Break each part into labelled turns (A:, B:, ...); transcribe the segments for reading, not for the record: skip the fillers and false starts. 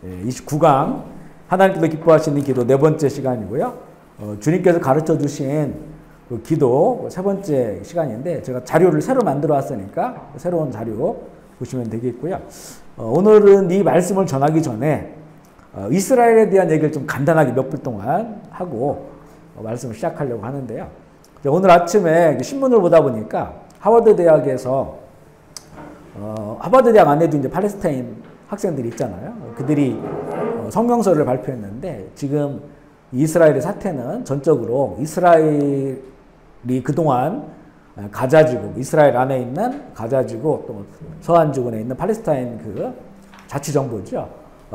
A: 29강 하나님께서 기뻐하시는 기도 네 번째 시간이고요. 주님께서 가르쳐 주신 그 기도 세 번째 시간인데 제가 자료를 새로 만들어 왔으니까 새로운 자료 보시면 되겠고요. 오늘은 이 말씀을 전하기 전에 이스라엘에 대한 얘기를 좀 간단하게 몇 분 동안 하고 말씀을 시작하려고 하는데요. 오늘 아침에 신문을 보다 보니까 하버드 대학에서 하버드 대학 안에도 이제 팔레스타인 학생들이 있잖아요. 그들이 성명서를 발표했는데 지금 이스라엘의 사태는 전적으로 이스라엘이 그동안 가자지구, 이스라엘 안에 있는 가자지구 또 서안지구에 있는 팔레스타인 그 자치정부죠.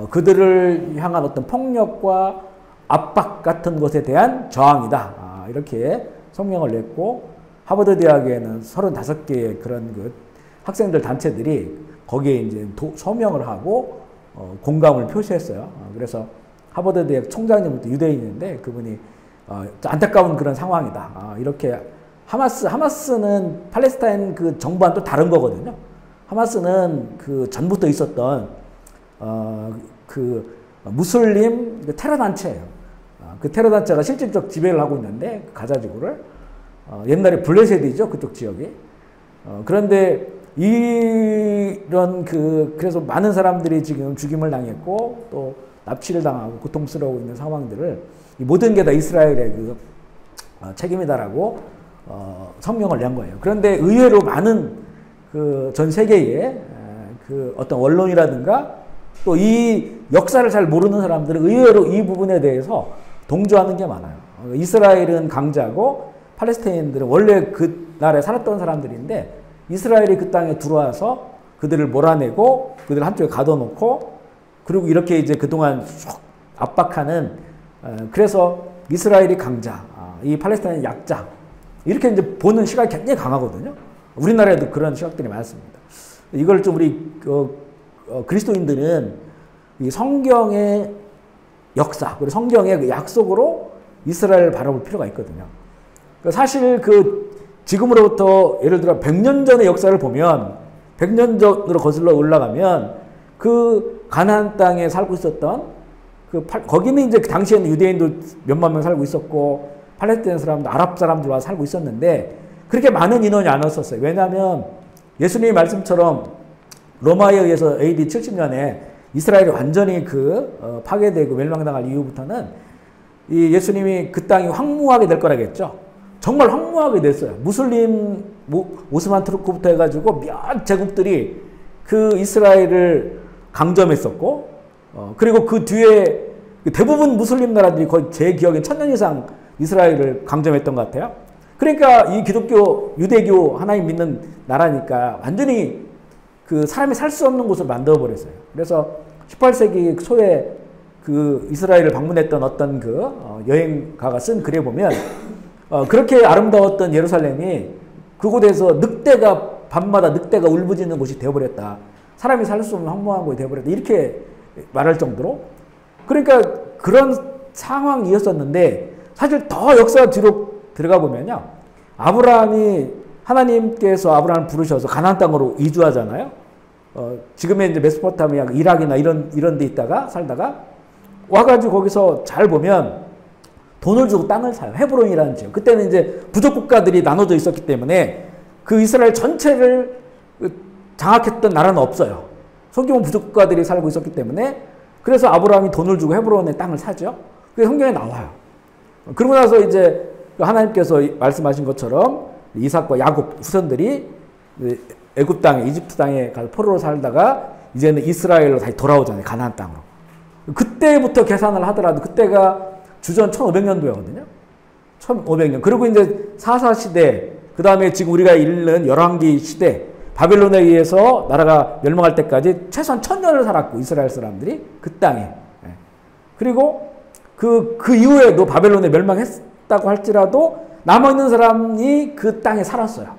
A: 그들을 향한 어떤 폭력과 압박 같은 것에 대한 저항이다. 이렇게 성명을 냈고 하버드 대학에는 35개의 그런 그 학생들 단체들이 거기에 이제 서명을 하고 공감을 표시했어요. 그래서 하버드 대학 총장님도 유대인인데 그분이 안타까운 그런 상황이다. 이렇게 하마스는 팔레스타인 그 정부와는 또 다른 거거든요. 하마스는 그 전부터 있었던 그 무슬림 테러 단체예요. 그 테러 단체가 실질적 지배를 하고 있는데 가자지구를 옛날에 블레셋이죠, 그쪽 지역이. 그런데 이런 그래서 많은 사람들이 지금 죽임을 당했고 또 납치를 당하고 고통스러워 있는 상황들을 이 모든 게 다 이스라엘의 그 책임이다라고 성명을 낸 거예요. 그런데 의외로 많은 그 전 세계의 그 어떤 언론이라든가 또 이 역사를 잘 모르는 사람들은 의외로 이 부분에 대해서 동조하는 게 많아요. 이스라엘은 강자고 팔레스타인들은 원래 그 나라에 살았던 사람들인데 이스라엘이 그 땅에 들어와서 그들을 몰아내고 그들을 한쪽에 가둬놓고 그리고 이렇게 이제 그동안 쭉 압박하는 그래서 이스라엘이 강자, 이 팔레스타인이 약자 이렇게 이제 보는 시각이 굉장히 강하거든요. 우리나라에도 그런 시각들이 많습니다. 이걸 좀 우리 그리스도인들은 이 성경의 역사 그리고 성경의 그 약속으로 이스라엘을 바라볼 필요가 있거든요. 사실 그 지금으로부터 예를 들어 100년 전의 역사를 보면 100년 전으로 거슬러 올라가면 그 가나안 땅에 살고 있었던 거기는 이제 당시에는 유대인도 몇만 명 살고 있었고 팔레스타인 사람들, 아랍 사람들 와 살고 있었는데 그렇게 많은 인원이 안 왔었어요. 왜냐하면 예수님의 말씀처럼 로마에 의해서 AD 70년에 이스라엘이 완전히 파괴되고 멸망당할 이후부터는 이 예수님이 그 땅이 황무하게 될 거라겠죠. 정말 황무하게 됐어요. 무슬림 오스만 투르크부터 해가지고 몇 제국들이 그 이스라엘을 강점했었고 그리고 그 뒤에 대부분 무슬림 나라들이 거의 제 기억엔 1000년 이상 이스라엘을 강점했던 것 같아요. 그러니까 이 기독교, 유대교 하나님 믿는 나라니까 완전히 그 사람이 살 수 없는 곳을 만들어버렸어요. 그래서 18세기 초에 그 이스라엘을 방문했던 어떤 여행가가 쓴 글에 보면 그렇게 아름다웠던 예루살렘이 그곳에서 밤마다 늑대가 울부짖는 곳이 되어버렸다. 사람이 살 수 없는 황무한 곳이 되어버렸다. 이렇게 말할 정도로. 그러니까 그런 상황이었었는데 사실 더 역사 뒤로 들어가 보면요. 하나님께서 아브라함을 부르셔서 가나안 땅으로 이주하잖아요. 지금의 이제 메소포타미아, 이락이나 이런 데 있다가 살다가 와가지고 거기서 잘 보면 돈을 주고 땅을 사요. 헤브론이라는 지역. 그때는 이제 부족 국가들이 나눠져 있었기 때문에 그 이스라엘 전체를 장악했던 나라는 없어요. 소규모 부족 국가들이 살고 있었기 때문에 그래서 아브라함이 돈을 주고 헤브론의 땅을 사죠. 그게 성경에 나와요. 그러고 나서 이제 하나님께서 말씀하신 것처럼 이삭과 야곱 후손들이 애굽 땅에 이집트 땅에 가서 포로로 살다가 이제는 이스라엘로 다시 돌아오잖아요. 가나안 땅으로. 그때부터 계산을 하더라도 그때가 주전 1500년도였거든요. 1500년. 그리고 이제 사사 시대, 그 다음에 지금 우리가 읽는 열왕기 시대, 바벨론에 의해서 나라가 멸망할 때까지 최소한 1000년을 살았고, 이스라엘 사람들이 그 땅에. 그리고 그 이후에도 바벨론에 멸망했다고 할지라도 남아있는 사람이 그 땅에 살았어요.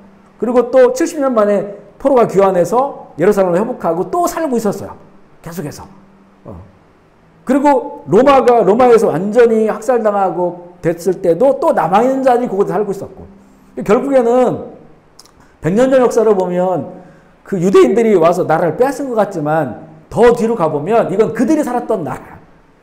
A: 그리고 또 70년 만에 포로가 귀환해서 예루살렘을 회복하고 또 살고 있었어요. 계속해서. 그리고 로마에서 완전히 학살당하고 됐을 때도 또 남아있는 자들이 그곳에 살고 있었고. 결국에는 100년 전 역사를 보면 그 유대인들이 와서 나라를 빼앗은 것 같지만 더 뒤로 가보면 이건 그들이 살았던 나라.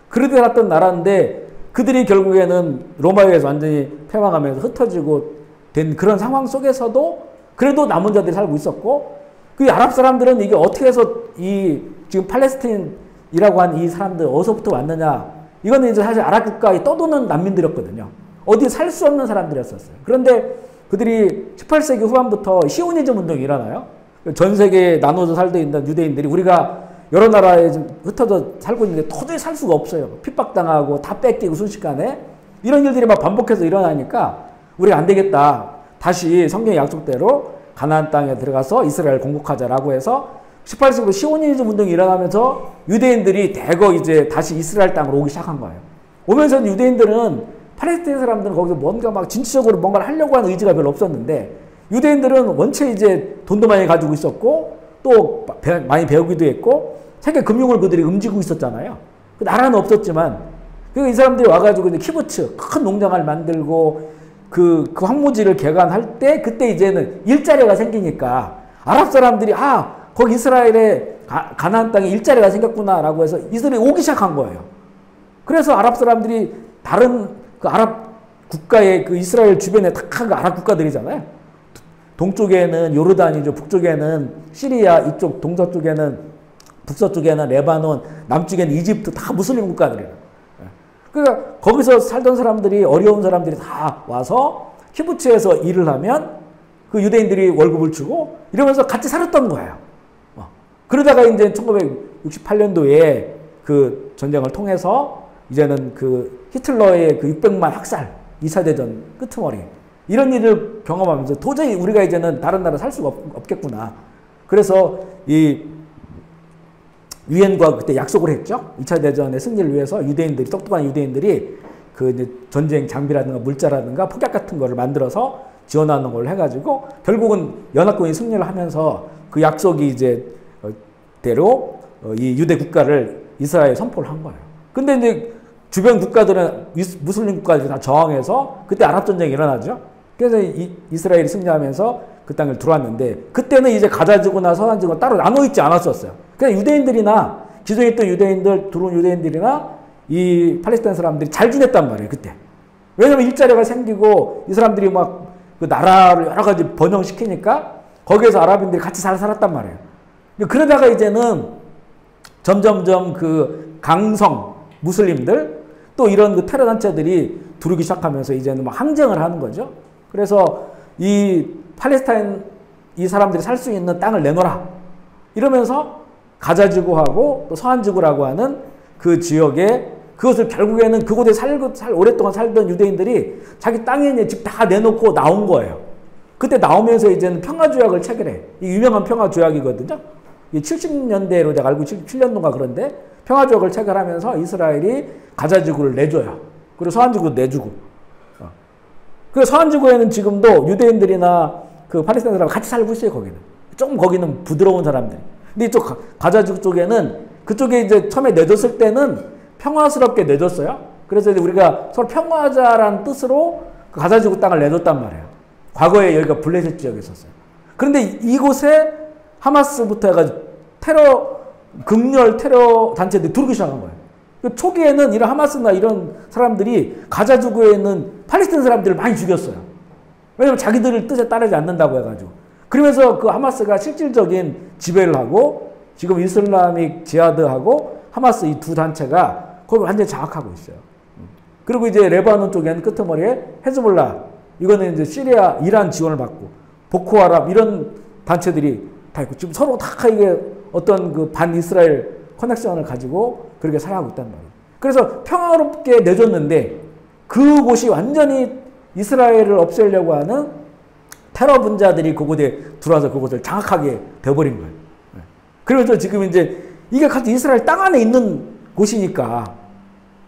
A: 그들이 살았던 나라인데 그들이 결국에는 로마에서 완전히 패망하면서 흩어지고 된 그런 상황 속에서도 그래도 남은 자들이 살고 있었고 그 아랍 사람들은 이게 어떻게 해서 이 지금 팔레스타인이라고 한 이 사람들 어디서부터 왔느냐. 이거는 이제 사실 아랍 국가에 떠도는 난민들이었거든요. 어디 살 수 없는 사람들이었었어요. 그런데 그들이 18세기 후반부터 시오니즘 운동이 일어나요. 전 세계에 나눠져 살고 있는 유대인들이 우리가 여러 나라에 흩어져 살고 있는데 도저히 살 수가 없어요. 핍박당하고 다 뺏기고 순식간에 이런 일들이 막 반복해서 일어나니까 우리가 안 되겠다. 다시 성경의 약속대로 가나안 땅에 들어가서 이스라엘 공국하자라고 해서 18세기 시오니즘 운동이 일어나면서 유대인들이 대거 이제 다시 이스라엘 땅으로 오기 시작한 거예요. 오면서 유대인들은 팔레스타인 사람들은 거기서 뭔가 막 진취적으로 뭔가를 하려고 하는 의지가 별로 없었는데 유대인들은 원체 이제 돈도 많이 가지고 있었고 또 많이 배우기도 했고 세계 금융을 그들이 움직이고 있었잖아요. 그 나라는 없었지만 이 사람들이 와가지고 이제 키부츠 큰 농장을 만들고 그 황무지를 개간할 때 그때 이제는 일자리가 생기니까 아랍 사람들이 거기 이스라엘에 가나안 땅에 일자리가 생겼구나라고 해서 이스라엘이 오기 시작한 거예요. 그래서 아랍 사람들이 다른 그 아랍 국가의 그 이스라엘 주변에 다 그 아랍 국가들이잖아요. 동쪽에는 요르단이죠. 북쪽에는 시리아, 이쪽 동서쪽에는 북서쪽에는 레바논, 남쪽에는 이집트 다 무슬림 국가들이에요. 그러니까 거기서 살던 사람들이 어려운 사람들이 다 와서 키부츠에서 일을 하면 그 유대인들이 월급을 주고 이러면서 같이 살았던 거예요. 그러다가 이제 1968년도에 그 전쟁을 통해서 이제는 그 히틀러의 그 600만 학살, 2차 대전 끄트머리 이런 일을 경험하면서 도저히 우리가 이제는 다른 나라 살 수가 없겠구나. 그래서 이 유엔과 그때 약속을 했죠. 2차 대전의 승리를 위해서 유대인들이 똑똑한 유대인들이 그 이제 전쟁 장비라든가 물자라든가 폭약 같은 거를 만들어서 지원하는 걸 해가지고 결국은 연합군이 승리를 하면서 그 약속이 이제 대로 이 유대 국가를 이스라엘에 선포를 한 거예요. 근데 이제 주변 국가들은 무슬림 국가들이 다 저항해서 그때 아랍 전쟁이 일어나죠. 그래서 이스라엘이 승리하면서 그 땅을 들어왔는데 그때는 이제 가자 지구나 서한 지구가 따로 나눠 있지 않았었어요. 그냥 유대인들이나 기존에 있던 유대인들, 들어온 유대인들이나 이 팔레스타인 사람들이 잘 지냈단 말이에요. 그때. 왜냐면 일자리가 생기고 이 사람들이 막 그 나라를 여러 가지 번영시키니까 거기에서 아랍인들이 같이 잘 살았단 말이에요. 그러다가 이제는 점점점 그 강성 무슬림들 또 이런 그 테러 단체들이 두르기 시작하면서 이제는 막 항쟁을 하는 거죠. 그래서 이 팔레스타인 이 사람들이 살 수 있는 땅을 내놓으라 이러면서 가자 지구하고 또 서한 지구라고 하는 그 지역에 그것을 결국에는 그곳에 오랫동안 살던 유대인들이 자기 땅에 있는 집 다 내놓고 나온 거예요. 그때 나오면서 이제는 평화조약을 체결해. 이 유명한 평화조약이거든요. 70년대로 내가 알고 77년도인가 그런데 평화조약을 체결하면서 이스라엘이 가자지구를 내줘요. 그리고 서한지구도 내주고. 그래서 서한지구에는 지금도 유대인들이나 그 팔레스타인 사람 같이 살고 있어요. 거기는. 조금 거기는 부드러운 사람들. 근데 이쪽 가자지구 쪽에는 그쪽에 이제 처음에 내줬을 때는 평화스럽게 내줬어요. 그래서 이제 우리가 서로 평화자라는 뜻으로 그 가자지구 땅을 내줬단 말이에요. 과거에 여기가 블레셋 지역에 있었어요. 그런데 이곳에 하마스부터 해가지고 극렬 테러 단체들이 들어오기 시작한 거예요. 초기에는 이런 하마스나 이런 사람들이 가자지구에 있는 팔레스타인 사람들을 많이 죽였어요. 왜냐면 자기들 뜻에 따르지 않는다고 해가지고. 그러면서 그 하마스가 실질적인 지배를 하고 지금 이슬라믹 지하드하고 하마스 이 두 단체가 거기 완전히 장악하고 있어요. 그리고 이제 레바논 쪽에는 끄트머리에 헤즈볼라, 이거는 이제 시리아, 이란 지원을 받고 보코하람 이런 단체들이 다 있고 지금 서로 다 이게 어떤 그 반이스라엘 커넥션을 가지고 그렇게 살아가고 있단 말이에요. 그래서 평화롭게 내줬는데 그곳이 완전히 이스라엘을 없애려고 하는 테러 분자들이 그곳에 들어와서 그곳을 장악하게 돼버린 거예요. 그래서 지금 이제 이게 같이 이스라엘 땅 안에 있는 곳이니까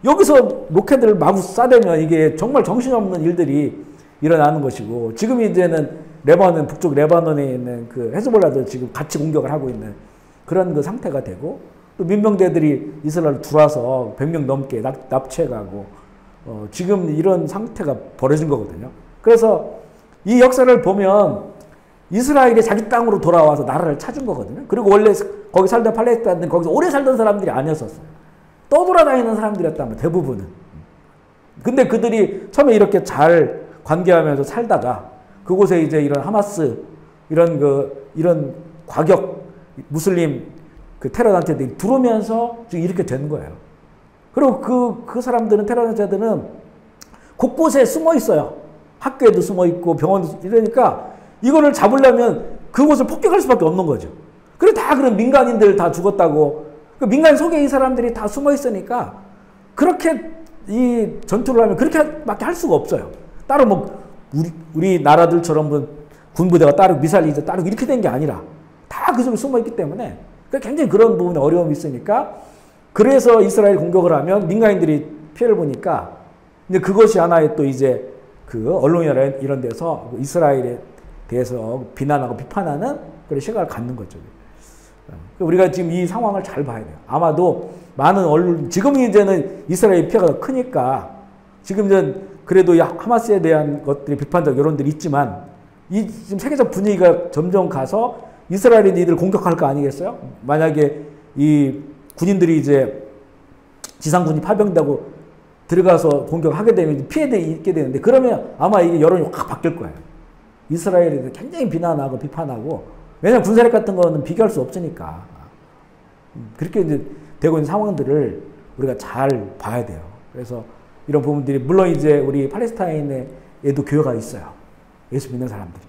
A: 여기서 로켓을 마구 쏴대면 이게 정말 정신없는 일들이 일어나는 것이고 지금 이제는 레바논, 북쪽 레바논에 있는 그 헤즈볼라도 지금 같이 공격을 하고 있는 그런 그 상태가 되고 또 민병대들이 이스라엘을 들어와서 100명 넘게 납치해가고 지금 이런 상태가 벌어진 거거든요. 그래서 이 역사를 보면 이스라엘이 자기 땅으로 돌아와서 나라를 찾은 거거든요. 그리고 원래 거기 살던 팔레스타인들은 거기서 오래 살던 사람들이 아니었었어요. 떠돌아다니는 사람들이었단 말이에요. 대부분은. 근데 그들이 처음에 이렇게 잘 관계하면서 살다가 그곳에 이제 이런 하마스 이런 과격 무슬림 그 테러 단체들이 들어오면서 지금 이렇게 된 거예요. 그리고 그 사람들은 테러 단체들은 곳곳에 숨어 있어요. 학교에도 숨어 있고 병원도 이러니까 이거를 잡으려면 그곳을 폭격할 수밖에 없는 거죠. 그리고 다 그런 민간인들 다 죽었다고. 그 민간 속에 이 사람들이 다 숨어 있으니까 그렇게 이 전투를 하면 그렇게밖에 할 수가 없어요. 따로 뭐 우리 나라들처럼 뭐 군부대가 따로 미사일이 따로 이렇게 된 게 아니라 다 그 속에 숨어 있기 때문에 굉장히 그런 부분에 어려움이 있으니까 그래서 이스라엘 공격을 하면 민간인들이 피해를 보니까 근데 그것이 하나의 또 이제 그 언론이나 이런 데서 이스라엘에 대해서 비난하고 비판하는 그런 시각을 갖는 거죠. 우리가 지금 이 상황을 잘 봐야 돼요. 아마도 많은 언론, 지금 이제는 이스라엘 피해가 더 크니까 지금 그래도 하마스에 대한 것들이 비판적 여론들이 있지만 지금 세계적 분위기가 점점 가서 이스라엘이 니들 공격할 거 아니겠어요? 만약에 이 군인들이 이제 지상군이 파병되고 들어가서 공격하게 되면 피해들이 있게 되는데 그러면 아마 이게 여론이 확 바뀔 거예요. 이스라엘에 굉장히 비난하고 비판하고 왜냐하면 군사력 같은 거는 비교할 수 없으니까 그렇게 이제 되고 있는 상황들을 우리가 잘 봐야 돼요. 그래서 이런 부분들이 물론 이제 우리 팔레스타인에도 교회가 있어요. 예수 믿는 사람들이.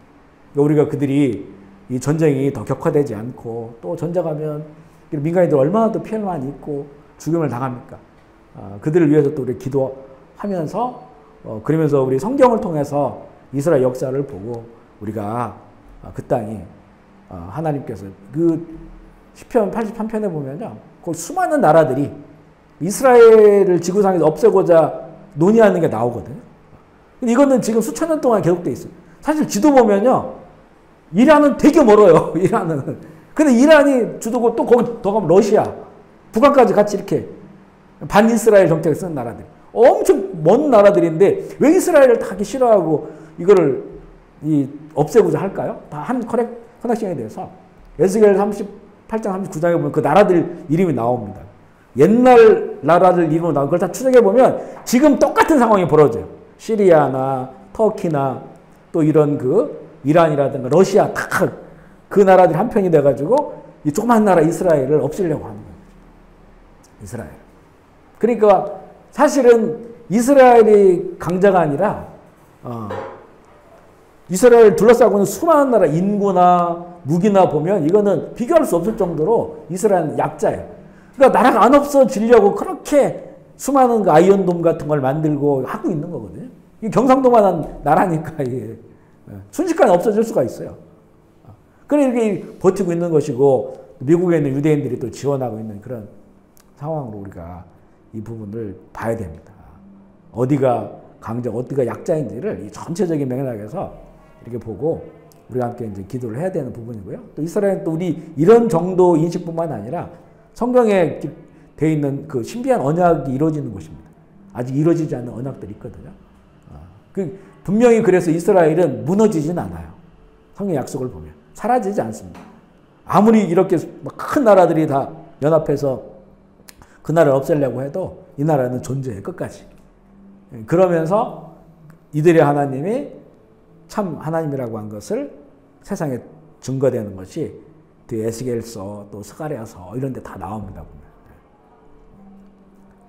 A: 그러니까 우리가 그들이 이 전쟁이 더 격화되지 않고 또 전쟁하면 민간인들 얼마나 더 피해를 많이 입고 죽임을 당합니까? 그들을 위해서 또 우리 기도하면서 그러면서 우리 성경을 통해서 이스라엘 역사를 보고 우리가 그 땅이 하나님께서 그 시편 83편에 보면요. 그 수많은 나라들이 이스라엘을 지구상에서 없애고자 논의하는 게 나오거든요. 근데 이거는 지금 수천 년 동안 계속돼 있어요. 사실 지도 보면요. 이란은 되게 멀어요. 이란은. 근데 이란이 주도고 또 거기 더 가면 러시아, 북한까지 같이 이렇게 반이스라엘 정책을 쓰는 나라들. 엄청 먼 나라들인데 왜 이스라엘을 다 하기 싫어하고 이거를 없애고자 할까요? 다 한 커넥션에 대해서 에스겔 38장 39장에 보면 그 나라들 이름이 나옵니다. 옛날 나라들 이름으로 나오고 그걸 다 추적해 보면 지금 똑같은 상황이 벌어져요. 시리아나 터키나 또 이런 이란이라든가 러시아 다 그 나라들이 한 편이 돼가지고 이 조그만 나라 이스라엘을 없애려고 하는 거예요. 이스라엘. 그러니까 사실은 이스라엘이 강자가 아니라 이스라엘 둘러싸고 있는 수많은 나라 인구나 무기나 보면 이거는 비교할 수 없을 정도로 이스라엘은 약자예요. 그러니까 나라가 안 없어지려고 그렇게 수많은 그 아이언돔 같은 걸 만들고 하고 있는 거거든요. 이게 경상도만한 나라니까 이게 순식간에 없어질 수가 있어요. 그래 이렇게 버티고 있는 것이고 미국에 있는 유대인들이 또 지원하고 있는 그런 상황으로 우리가 이 부분을 봐야 됩니다. 어디가 강자, 어디가 약자인지를 이 전체적인 맥락에서 이렇게 보고 우리가 함께 이제 기도를 해야 되는 부분이고요. 또 이스라엘은 또 우리 이런 정도 인식뿐만 아니라 성경에 되어 있는 그 신비한 언약이 이루어지는 곳입니다. 아직 이루어지지 않는 언약들이 있거든요. 분명히 그래서 이스라엘은 무너지진 않아요. 성경 약속을 보면. 사라지지 않습니다. 아무리 이렇게 큰 나라들이 다 연합해서 그 나라를 없애려고 해도 이 나라는 존재해 끝까지. 그러면서 이들의 하나님이 참 하나님이라고 한 것을 세상에 증거되는 것이 에스겔서 또 스가랴서 이런 데 다 나옵니다.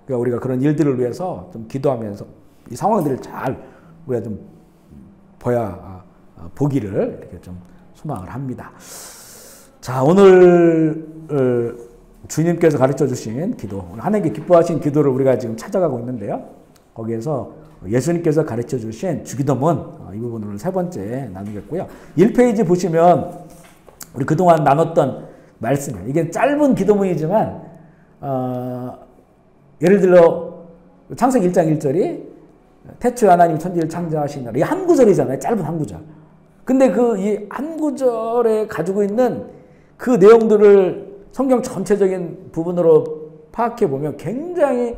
A: 그러니까 우리가 그런 일들을 위해서 좀 기도하면서 이 상황들을 잘 우리가 좀 보기를 이렇게 좀 소망을 합니다. 자, 오늘 주님께서 가르쳐 주신 기도, 하나님께 기뻐하신 기도를 우리가 지금 찾아가고 있는데요. 거기에서 예수님께서 가르쳐 주신 주기도문 이 부분을 세 번째 나누겠고요. 1페이지 보시면 우리 그동안 나눴던 말씀이에요. 이게 짧은 기도문이지만 예를 들어 창세기 1장 1절이 태초에 하나님 천지를 창조하시니라. 이 한 구절이잖아요. 짧은 한 구절. 근데 이 한 구절에 가지고 있는 그 내용들을 성경 전체적인 부분으로 파악해 보면 굉장히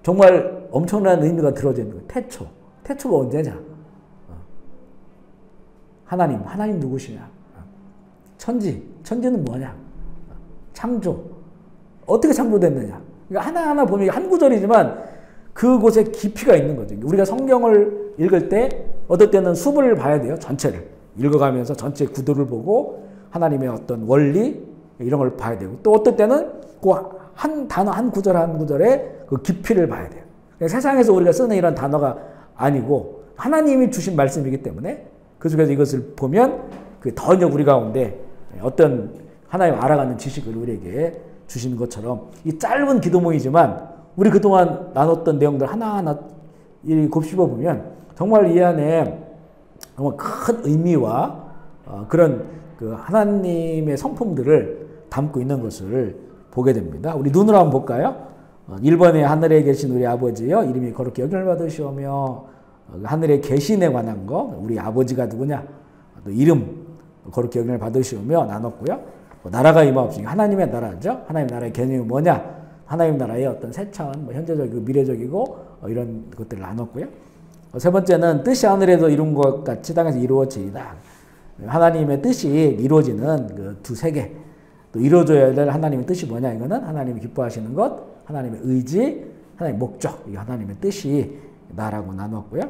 A: 정말 엄청난 의미가 들어져 있는 거예요. 태초가 언제냐? 하나님 누구시냐? 천지는 뭐냐? 창조. 어떻게 창조됐느냐? 그러니까 하나하나 보면 한 구절이지만 그곳에 깊이가 있는 거죠. 우리가 성경을 읽을 때 어떨 때는 숲을 봐야 돼요. 전체를. 읽어가면서 전체 구도를 보고 하나님의 어떤 원리 이런 걸 봐야 되고 또 어떨 때는 그 한 단어 한 구절 한 구절의 그 깊이를 봐야 돼요. 세상에서 우리가 쓰는 이런 단어가 아니고 하나님이 주신 말씀이기 때문에 그 속에서 이것을 보면 그 더 우리 가운데 어떤 하나님 알아가는 지식을 우리에게 주신 것처럼 이 짧은 기도문이지만 우리 그동안 나눴던 내용들 하나하나 곱씹어 보면 정말 이 안에 정말 큰 의미와 그런 그 하나님의 성품들을 담고 있는 것을 보게 됩니다. 우리 눈으로 한번 볼까요? 1번에 하늘에 계신 우리 아버지여 이름이 거룩히 여김을 받으시오며 하늘에 계신에 관한 거 우리 아버지가 누구냐 또 이름 거룩히 여김을 받으시오며 나눴고요. 나라가 임하옵시니 하나님의 나라죠. 하나님의 나라의 개념이 뭐냐 하나님 나라의 어떤 세차원 뭐 현재적이고 미래적이고 이런 것들을 나눴고요. 세 번째는 뜻이 하늘에서 이룬 것 같이 땅에서 이루어지이다. 하나님의 뜻이 이루어지는 그 두 세계 또 이루어져야 될 하나님의 뜻이 뭐냐 이거는 하나님이 기뻐하시는 것 하나님의 의지 하나님의 목적 이 하나님의 뜻이 나라고 나눴고요.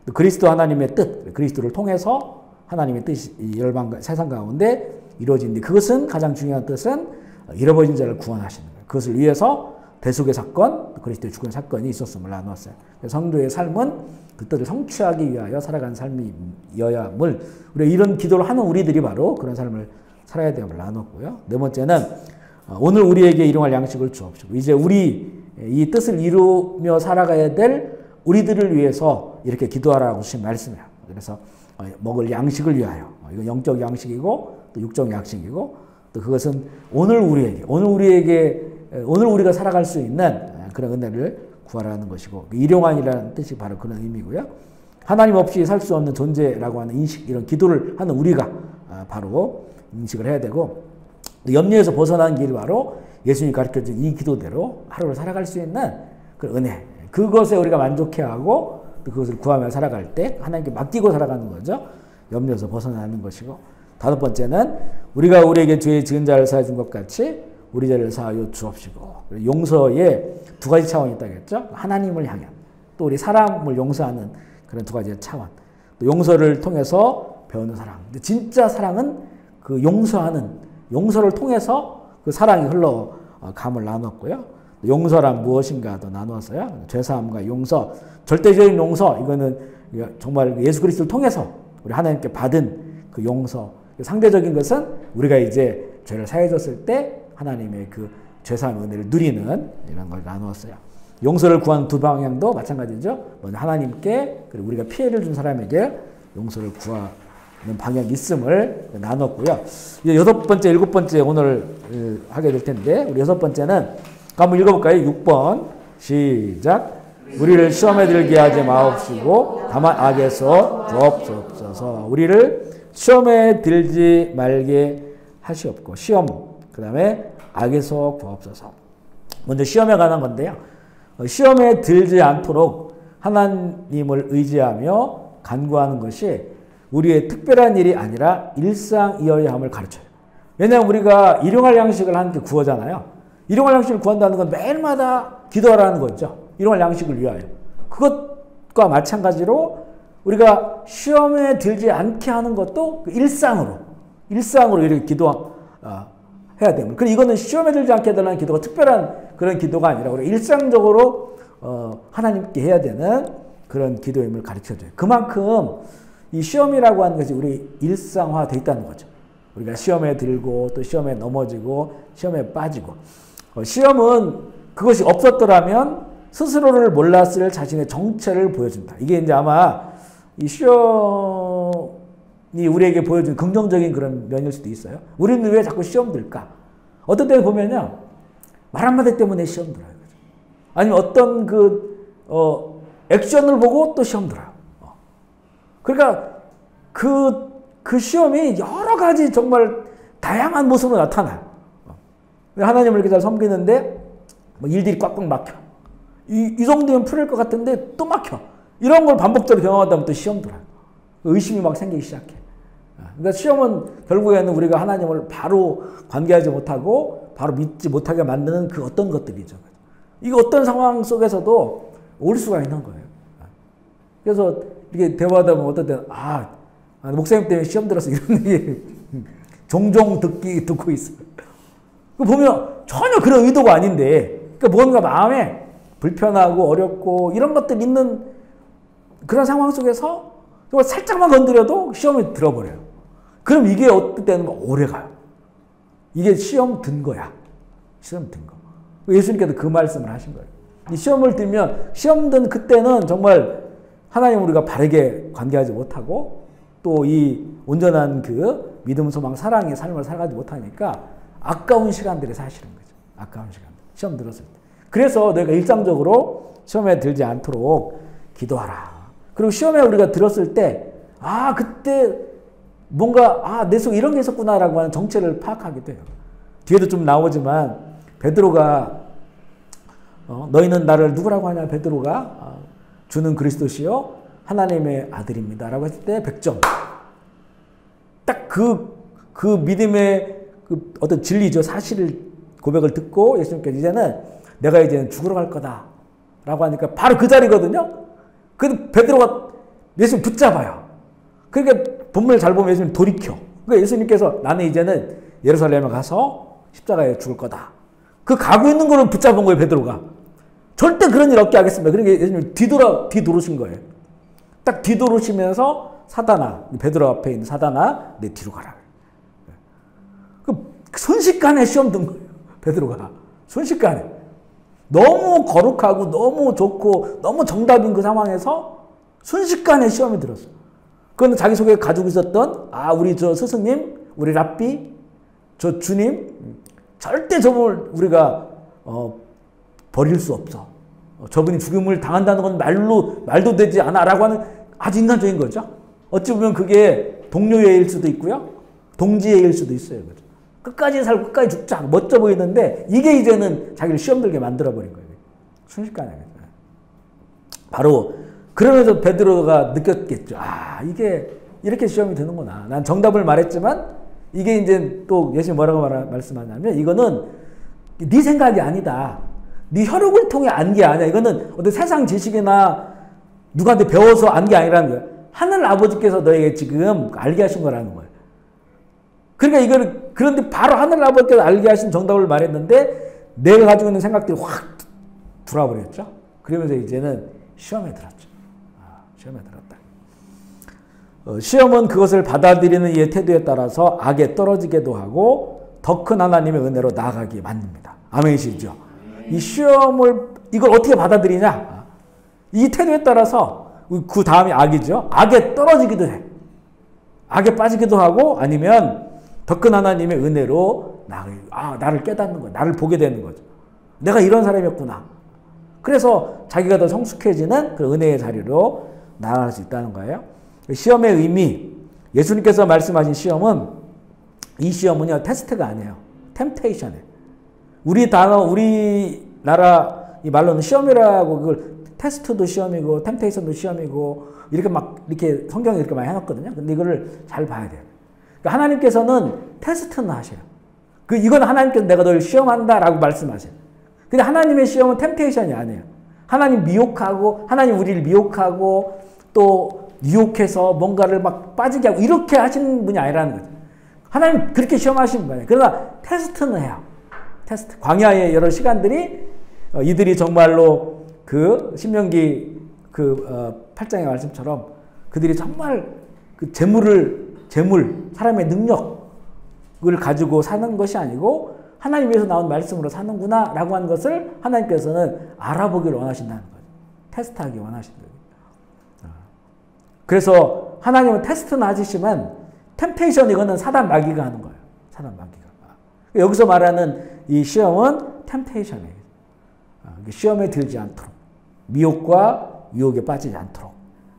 A: 또 그리스도 하나님의 뜻 그리스도를 통해서 하나님의 뜻이 열방 세상 가운데 이루어진데 그것은 가장 중요한 뜻은 잃어버린 자를 구원하시는 거예요. 그것을 위해서 대속의 사건 그리스도의 죽은 사건이 있었음을 나눴어요. 성도의 삶은 그 뜻을 성취하기 위하여 살아가는 삶이어야물 우리가 이런 기도를 하는 우리들이 바로 그런 삶을 살아야 됨을 나눴고요. 네 번째는 오늘 우리에게 일용할 양식을 주옵시고 이제 우리 이 뜻을 이루며 살아가야 될 우리들을 위해서 이렇게 기도하라고 주신 말씀이에요. 그래서 먹을 양식을 위하여 이건 영적 양식이고 또 육적 양식이고 또 그것은 오늘 우리가 살아갈 수 있는 그런 은혜를 구하라는 것이고 일용환이라는 뜻이 바로 그런 의미고요. 하나님 없이 살 수 없는 존재라고 하는 인식 이런 기도를 하는 우리가 바로 인식을 해야 되고 염려에서 벗어난 길이 바로 예수님이 가르쳐준 이 기도대로 하루를 살아갈 수 있는 그 은혜 그것에 우리가 만족해하고 또 그것을 구하며 살아갈 때 하나님께 맡기고 살아가는 거죠. 염려에서 벗어나는 것이고 다섯 번째는 우리가 우리에게 죄의 지은 자를 사해 준 것 같이 우리 죄를 사하여 주옵시고 용서에 두 가지 차원이 있다겠죠. 하나님을 향한 또 우리 사람을 용서하는 그런 두 가지의 차원 또 용서를 통해서 배우는 사랑 근데 진짜 사랑은 그 용서를 통해서 그 사랑이 흘러감을 나눴고요. 용서란 무엇인가도 나누었어요. 죄사함과 용서, 절대적인 용서 이거는 정말 예수 그리스도를 통해서 우리 하나님께 받은 그 용서 상대적인 것은 우리가 이제 죄를 사해졌을 때 하나님의 그 죄사함의 은혜를 누리는 이런 걸 나누었어요. 용서를 구하는 두 방향도 마찬가지죠. 먼저 하나님께 그리고 우리가 피해를 준 사람에게 용서를 구하는 방향이 있음을 나눴고요. 이제 여섯 번째, 일곱 번째 오늘 하게 될 텐데 우리 여섯 번째는 한번 읽어볼까요? 6번 시작. 우리를 시험에 들게 하지 마옵시고 다만 악에서 주옵소서. 우리를 시험에 들지 말게 하시옵고 시험 그 다음에 악에서 구하옵소서. 먼저 시험에 관한 건데요. 시험에 들지 않도록 하나님을 의지하며 간구하는 것이 우리의 특별한 일이 아니라 일상이어야 함을 가르쳐요. 왜냐하면 우리가 일용할 양식을 하는데 구하잖아요. 일용할 양식을 구한다는 건 매일마다 기도하라는 거죠. 일용할 양식을 위하여. 그것과 마찬가지로 우리가 시험에 들지 않게 하는 것도 그 일상으로 이렇게 기도해야 됩니다. 그리고 이거는 시험에 들지 않게 해달라는 기도가 특별한 그런 기도가 아니라 우리 일상적으로 하나님께 해야 되는 그런 기도임을 가르쳐줘요. 그만큼 이 시험이라고 하는 것이 우리 일상화되어 있다는 거죠. 우리가 시험에 들고 또 시험에 넘어지고 시험에 빠지고 시험은 그것이 없었더라면 스스로를 몰랐을 자신의 정체를 보여준다. 이게 이제 아마 이 시험이 우리에게 보여준 긍정적인 그런 면일 수도 있어요. 우리는 왜 자꾸 시험 들까? 어떤 때는 보면요. 말 한마디 때문에 시험 들어요. 아니면 어떤 액션을 보고 또 시험 들어요. 그러니까 그 시험이 여러 가지 정말 다양한 모습으로 나타나요. 하나님을 이렇게 잘 섬기는데 뭐 일들이 꽉꽉 막혀. 이 정도면 풀릴 것 같은데 또 막혀. 이런 걸 반복적으로 경험하다 보면 또 시험 들어요. 의심이 막 생기기 시작해. 그러니까 시험은 결국에는 우리가 하나님을 바로 관계하지 못하고 바로 믿지 못하게 만드는 그 어떤 것들이죠. 이거 어떤 상황 속에서도 올 수가 있는 거예요. 그래서 이게 대화하다 보면 어떤 때는 목사님 때문에 시험 들었어 이런 얘기 종종 듣고 있어요. 보면 전혀 그런 의도가 아닌데 그러니까 뭔가 마음에 불편하고 어렵고 이런 것들 있는 그런 상황 속에서 살짝만 건드려도 시험이 들어버려요. 그럼 이게 어떨 때는 오래 가요. 이게 시험 든 거야. 시험 든 거. 예수님께서 그 말씀을 하신 거예요. 이 시험을 들면 시험 든 그때는 정말 하나님 우리가 바르게 관계하지 못하고 또 이 온전한 그 믿음, 소망, 사랑의 삶을 살아가지 못하니까 아까운 시간들이 사실은 거죠. 아까운 시간들. 시험 들었을 때. 그래서 너희가 일상적으로 시험에 들지 않도록 기도하라. 그리고 시험에 우리가 들었을 때 그때 뭔가 내 속에 이런 게 있었구나라고 하는 정체를 파악하게 돼요. 뒤에도 좀 나오지만 베드로가 너희는 나를 누구라고 하냐 베드로가 주는 그리스도시요 하나님의 아들입니다 라고 했을 때 100점. 딱 그 믿음의 그 어떤 진리죠. 사실을 고백을 듣고 예수님께서 이제는 내가 이제는 죽으러 갈 거다 라고 하니까 바로 그 자리거든요. 그래도 베드로가 예수님 붙잡아요. 그러니까 본문을 잘 보면 예수님 돌이켜. 그러니까 예수님께서 나는 이제는 예루살렘에 가서 십자가에 죽을 거다. 그 가고 있는 거를 붙잡은 거예요, 베드로가. 절대 그런 일 없게 하겠습니다. 그러니까 예수님 뒤돌으신 거예요. 딱 뒤돌으시면서 사단아, 베드로 앞에 있는 사단아, 내 뒤로 가라. 순식간에 시험 든 거예요, 베드로가. 순식간에. 너무 거룩하고 너무 좋고 너무 정답인 그 상황에서 순식간에 시험이 들었어요. 그건 자기 속에 가지고 있었던 우리 저 스승님, 우리 랍비, 저 주님 절대 저분을 우리가 버릴 수 없어. 저분이 죽음을 당한다는 건 말도 되지 않아 라고 하는 아주 인간적인 거죠. 어찌 보면 그게 동료애일 수도 있고요. 동지애일 수도 있어요. 그죠? 끝까지 살고 끝까지 죽자. 멋져 보이는데 이게 이제는 자기를 시험 들게 만들어버린 거예요. 순식간에. 바로 그러면서 베드로가 느꼈겠죠. 이게 이렇게 시험이 되는구나. 난 정답을 말했지만 이게 이제 또 예수님 뭐라고 말씀하냐면 이거는 네 생각이 아니다. 네 혈육을 통해 안 게 아니야. 이거는 어떤 세상 지식이나 누구한테 배워서 안 게 아니라는 거야. 하늘 아버지께서 너에게 지금 알게 하신 거라는 거예요. 그러니까 그런데 바로 하늘 아버지께서 알게 하신 정답을 말했는데 내가 가지고 있는 생각들이 확 돌아버렸죠. 그러면서 이제는 시험에 들었죠. 시험에 들었다. 시험은 그것을 받아들이는 이의 태도에 따라서 악에 떨어지게도 하고 더 큰 하나님의 은혜로 나아가게 만듭니다. 아멘이시죠? 이 시험을 이걸 어떻게 받아들이냐? 이 태도에 따라서 그 다음이 악이죠. 악에 떨어지기도 해. 악에 빠지기도 하고 아니면 더 큰 하나님의 은혜로 나를 깨닫는 거야. 나를 보게 되는 거죠. 내가 이런 사람이었구나. 그래서 자기가 더 성숙해지는 그 은혜의 자리로 나아갈 수 있다는 거예요. 시험의 의미, 예수님께서 말씀하신 시험은 이 시험은요 테스트가 아니에요. 템테이션이에요. 우리나라 이 말로는 시험이라고 그걸 테스트도 시험이고 템테이션도 시험이고 이렇게 성경에 이렇게 많이 해놨거든요. 근데 이거를 잘 봐야 돼요. 그러니까 하나님께서는 테스트는 하셔요. 이건 하나님께서 내가 널 시험한다라고 말씀하셔요. 근데 하나님의 시험은 템테이션이 아니에요. 하나님 우리를 미혹하고 또 유혹해서 뭔가를 막 빠지게 하고 이렇게 하시는 분이 아니라는 거죠. 하나님 그렇게 시험하시는 분이에요. 그러나 테스트는 해요. 테스트. 광야의 여러 시간들이 이들이 정말로 그 신명기 8장의 말씀처럼 그들이 정말 그 재물, 사람의 능력을 가지고 사는 것이 아니고 하나님 위해서 나온 말씀으로 사는구나 라고 하는 것을 하나님께서는 알아보기를 원하신다는 거예요. 테스트하기 원하신다. 그래서 하나님은 테스트는 하시지만 템테이션 이거는 사단 마귀가 하는 거예요. 사단 마귀가. 여기서 말하는 이 시험은 템테이션이에요. 시험에 들지 않도록 미혹과 유혹에 빠지지 않도록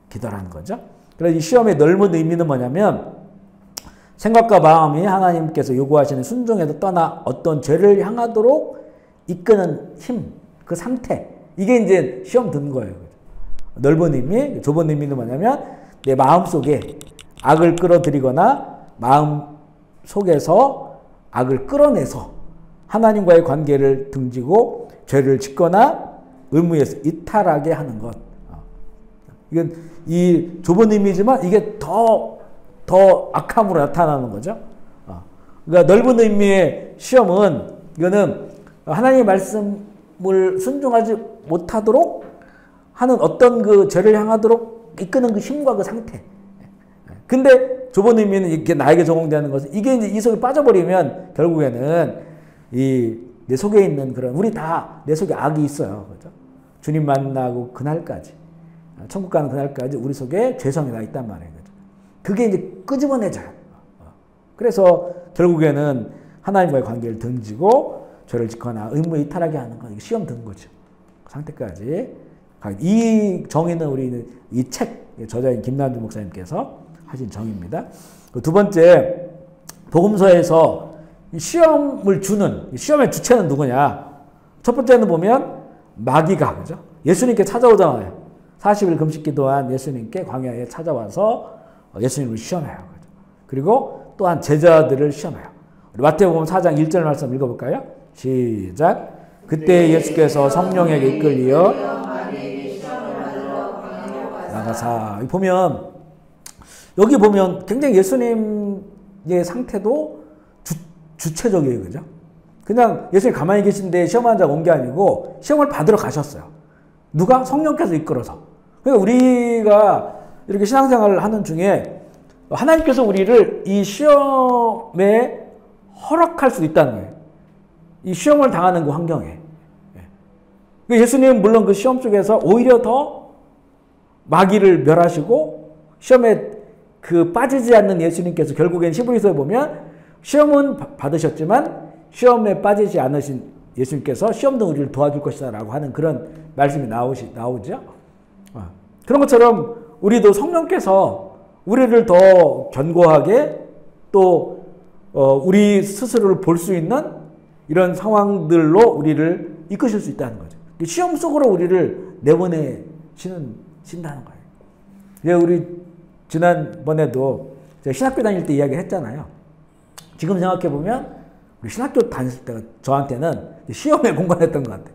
A: 기도하는 거죠. 그래서 이 시험의 넓은 의미는 뭐냐면 생각과 마음이 하나님께서 요구하시는 순종에도 떠나 어떤 죄를 향하도록 이끄는 힘, 그 상태 이게 이제 시험 든 거예요. 넓은 의미, 좁은 의미는 뭐냐면 내 마음속에 악을 끌어들이거나 마음 속에서 악을 끌어내서 하나님과의 관계를 등지고 죄를 짓거나 의무에서 이탈하게 하는 것. 이건 이 좁은 의미지만 이게 더 악함으로 나타나는 거죠. 그러니까 넓은 의미의 시험은 이거는 하나님의 말씀을 순종하지 못하도록 하는 어떤 그 죄를 향하도록 이끄는 그 힘과 그 상태. 근데 좁은 의미는 이렇게 나에게 적용되는 것은 이게 이제 이 속에 빠져버리면 결국에는 이 내 속에 있는 그런 우리 다 내 속에 악이 있어요. 그죠? 주님 만나고 그날까지 천국 가는 그날까지 우리 속에 죄성이 나 있단 말이에요. 그죠? 그게 이제 끄집어내져요. 그래서 결국에는 하나님과의 관계를 등지고 죄를 짓거나 의무에 이탈하게 하는 건 시험 든 거죠. 그 상태까지. 이 정의는 우리 이 책 저자인 김남주 목사님께서 하신 정의입니다. 두 번째, 복음서에서 시험을 주는, 시험의 주체는 누구냐? 첫 번째는 보면 마귀가, 그죠? 예수님께 찾아오잖아요. 40일 금식 기도한 예수님께 광야에 찾아와서 예수님을 시험해요. 그죠? 그리고 또한 제자들을 시험해요. 우리 마태복음 4장 1절 말씀 읽어볼까요? 시작. 그때 예수께서 성령에게 이끌리어 나가사. 보면 여기 보면 굉장히 예수님의 상태도 주체적이에요. 그죠? 그냥 예수님 가만히 계신데 시험한 자가 온 게 아니고 시험을 받으러 가셨어요. 누가? 성령께서 이끌어서. 그러니까 우리가 이렇게 신앙생활을 하는 중에 하나님께서 우리를 이 시험에 허락할 수 있다는 거예요. 이 시험을 당하는 그 환경에. 예수님은 물론 그 시험 속에서 오히려 더 마귀를 멸하시고 시험에 그 빠지지 않는 예수님께서 결국엔 히브리서에 보면 시험은 받으셨지만 시험에 빠지지 않으신 예수님께서 시험도 우리를 도와줄 것이다 라고 하는 그런 말씀이 나오죠. 그런 것처럼 우리도 성령께서 우리를 더 견고하게 또 우리 스스로를 볼 수 있는 이런 상황들로 우리를 이끄실 수 있다는 거죠. 시험 속으로 우리를 내보내신다는 거예요. 우리 지난번에도 제가 신학교 다닐 때 이야기를 했잖아요. 지금 생각해보면 우리 신학교 다녔을 때가 저한테는 시험의 공간이었던 것 같아요.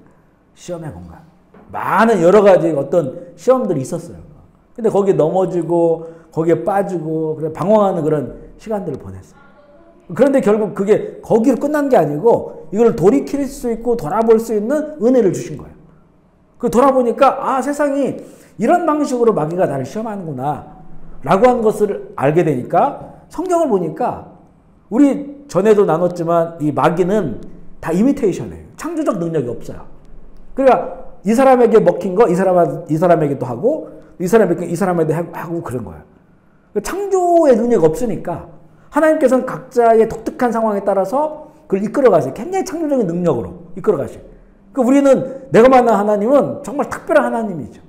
A: 시험의 공간. 많은 여러 가지 어떤 시험들이 있었어요. 근데 거기에 넘어지고 거기에 빠지고 그래 방황하는 그런 시간들을 보냈어요. 그런데 결국 그게 거기로 끝난 게 아니고 이걸 돌이킬 수 있고 돌아볼 수 있는 은혜를 주신 거예요. 그 돌아보니까 아 세상이 이런 방식으로 마귀가 나를 시험하는구나 라고 하는 것을 알게 되니까 성경을 보니까 우리 전에도 나눴지만 이 마귀는 다 이미테이션이에요. 창조적 능력이 없어요. 그러니까 이 사람에게 먹힌 거 이 사람에게 또 하고 이 사람에게 하고 그런 거예요. 창조의 능력이 없으니까 하나님께서는 각자의 독특한 상황에 따라서 그걸 이끌어가세요. 굉장히 창조적인 능력으로 이끌어가세요. 그러니까 우리는 내가 만난 하나님은 정말 특별한 하나님이죠.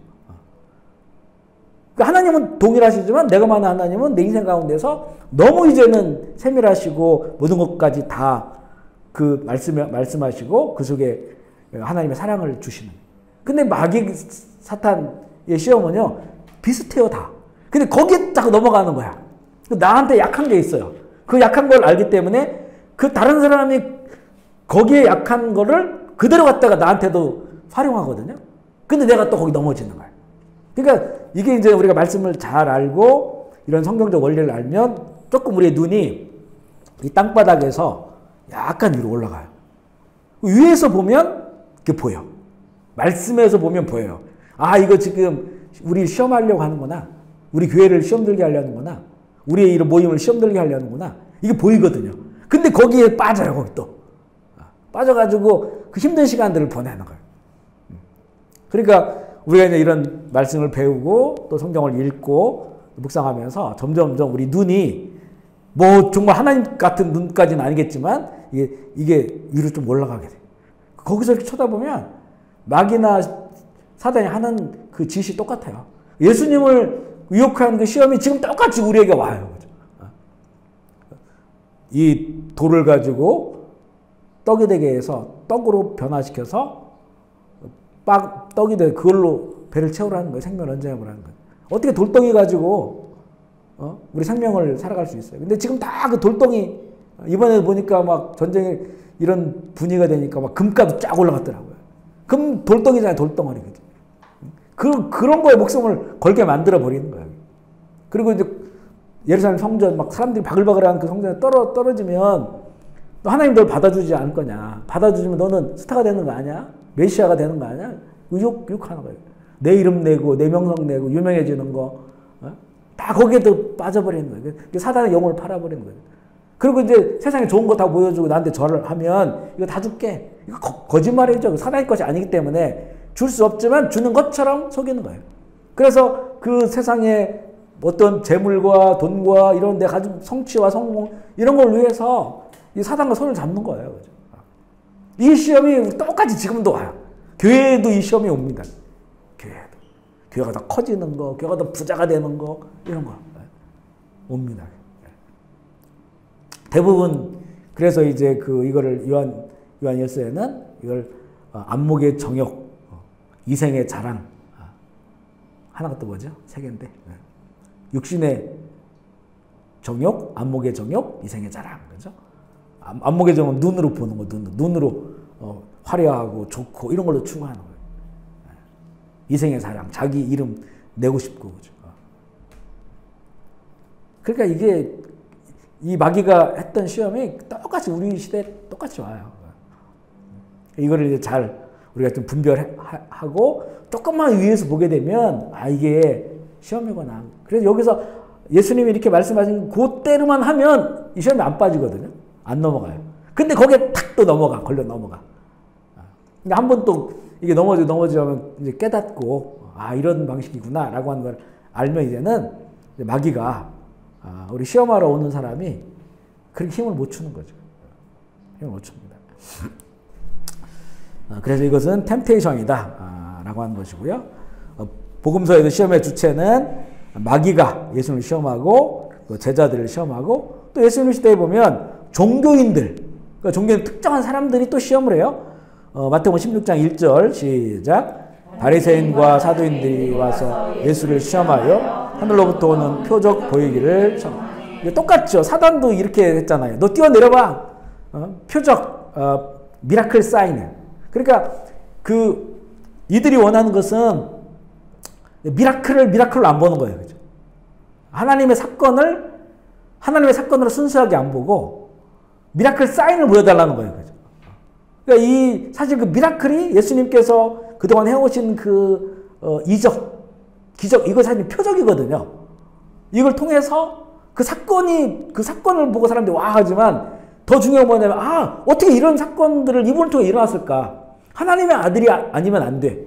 A: 그러니까 하나님은 동일하시지만 내가 만난 하나님은 내 인생 가운데서 너무 이제는 세밀하시고 모든 것까지 다 그 말씀하시고 그 속에 하나님의 사랑을 주시는. 근데 마귀 사탄의 시험은요 비슷해요 다. 근데 거기에 자꾸 넘어가는 거야. 나한테 약한 게 있어요. 그 약한 걸 알기 때문에 그 다른 사람이 거기에 약한 거를 그대로 갖다가 나한테도 활용하거든요. 근데 내가 또 거기 넘어지는 거야. 그러니까 이게 이제 우리가 말씀을 잘 알고 이런 성경적 원리를 알면 조금 우리의 눈이 이 땅바닥에서 약간 위로 올라가요. 위에서 보면 그게 보여. 말씀에서 보면 보여요. 아 이거 지금 우리 시험하려고 하는구나. 우리 교회를 시험 들게 하려는구나. 우리의 이런 모임을 시험 들게 하려는구나. 이게 보이거든요. 근데 거기에 빠져요. 거기 또. 빠져가지고 그 힘든 시간들을 보내는 거예요. 그러니까 우리가 이제 이런 말씀을 배우고 또 성경을 읽고 묵상하면서 점점점 우리 눈이 뭐 정말 하나님 같은 눈까지는 아니겠지만 이게 위로 좀 올라가게 돼. 거기서 이렇게 쳐다보면 마귀나 사단이 하는 그 짓이 똑같아요. 예수님을 유혹한 그 시험이 지금 똑같이 우리에게 와요. 이 돌을 가지고 떡이 되게 해서 떡으로 변화시켜서 떡이 돼 그걸로 배를 채우라는 거예요. 생명 언쟁을 하는 거예요. 어떻게 돌덩이 가지고 우리 생명을 살아갈 수 있어요. 근데 지금 다 그 돌덩이, 이번에 보니까 막 전쟁에 이런 분위기가 되니까 막 금값이 쫙 올라갔더라고요. 금 돌덩이잖아요, 돌덩어리. 그런 거에 목숨을 걸게 만들어 버리는 거예요. 그리고 이제 예루살렘 성전 막 사람들이 바글바글한 그 성전에 떨어지면 너 하나님 널 받아주지 않을 거냐. 받아주면 너는 스타가 되는 거 아니야? 메시아가 되는 거 아니야? 욕하는 거예요. 내 이름 내고 내 명성 내고 유명해지는 거 다 거기에도 빠져버리는 거예요. 사단의 영혼을 팔아버리는 거예요. 그리고 이제 세상에 좋은 거 다 보여주고 나한테 절을 하면 이거 다 줄게. 이거 거짓말이죠. 사단의 것이 아니기 때문에 줄 수 없지만 주는 것처럼 속이는 거예요. 그래서 그 세상에 어떤 재물과 돈과 이런 데 가진 성취와 성공 이런 걸 위해서 이 사단과 손을 잡는 거예요. 그죠? 이 시험이 똑같이 지금도 와요. 교회에도 이 시험이 옵니다. 교회에도. 교회가 더 커지는 거, 교회가 더 부자가 되는 거 이런 거 옵니다. 대부분 그래서 이제 그 이거를 요한 1서에는 이걸 안목의 정욕, 이생의 자랑 하나가 또 뭐죠? 세 개인데 육신의 정욕, 안목의 정욕, 이생의 자랑 그죠? 안목의 정욕은 눈으로 보는 거, 눈으로 화려하고 좋고 이런 걸로 추구하는 거예요. 이생의 자랑, 자기 이름 내고 싶고 그죠? 그러니까 이게 이 마귀가 했던 시험이 똑같이 우리 시대에 똑같이 와요. 이거를 이제 잘 우리가 좀 분별하고 조금만 위에서 보게 되면 이게 시험이구나. 그래서 여기서 예수님이 이렇게 말씀하신 그때로만 하면 이 시험이 안 빠지거든요. 안 넘어가요. 근데 거기에 탁 또 걸려 넘어가. 근데 한 번 또 이게 넘어지면 이제 깨닫고 이런 방식이구나 라고 하는 걸 알면 이제는 마귀가 우리 시험하러 오는 사람이 그렇게 힘을 못 주는 거죠. 힘을 못 줍니다. 그래서 이것은 템테이션이다 라고 하는 것이고요. 복음서에도 시험의 주체는 마귀가 예수님을 시험하고 또 제자들을 시험하고 또 예수님 시대에 보면 종교인들, 그러니까 종교인 특정한 사람들이 또 시험을 해요. 마태복음 16장 1절 시작. 바리새인과 사두인들이 와서 예수를 시험하여 하늘로부터 오는 표적 보이기를 똑같죠. 사단도 이렇게 했잖아요. 너 뛰어내려봐. 표적, 미라클 사인을. 그러니까 이들이 원하는 것은 미라클로 안 보는 거예요. 그죠? 하나님의 사건으로 순수하게 안 보고 미라클 사인을 보여달라는 거예요. 그죠? 그러니까 사실 그 미라클이 예수님께서 그동안 해오신 이적, 기적, 이거 사실 표적이거든요. 이걸 통해서 그 사건을 보고 사람들이 와 하지만 더 중요한 건 뭐냐면, 어떻게 이런 사건들을 이분을 통해 일어났을까? 하나님의 아들이 아니면 안 돼.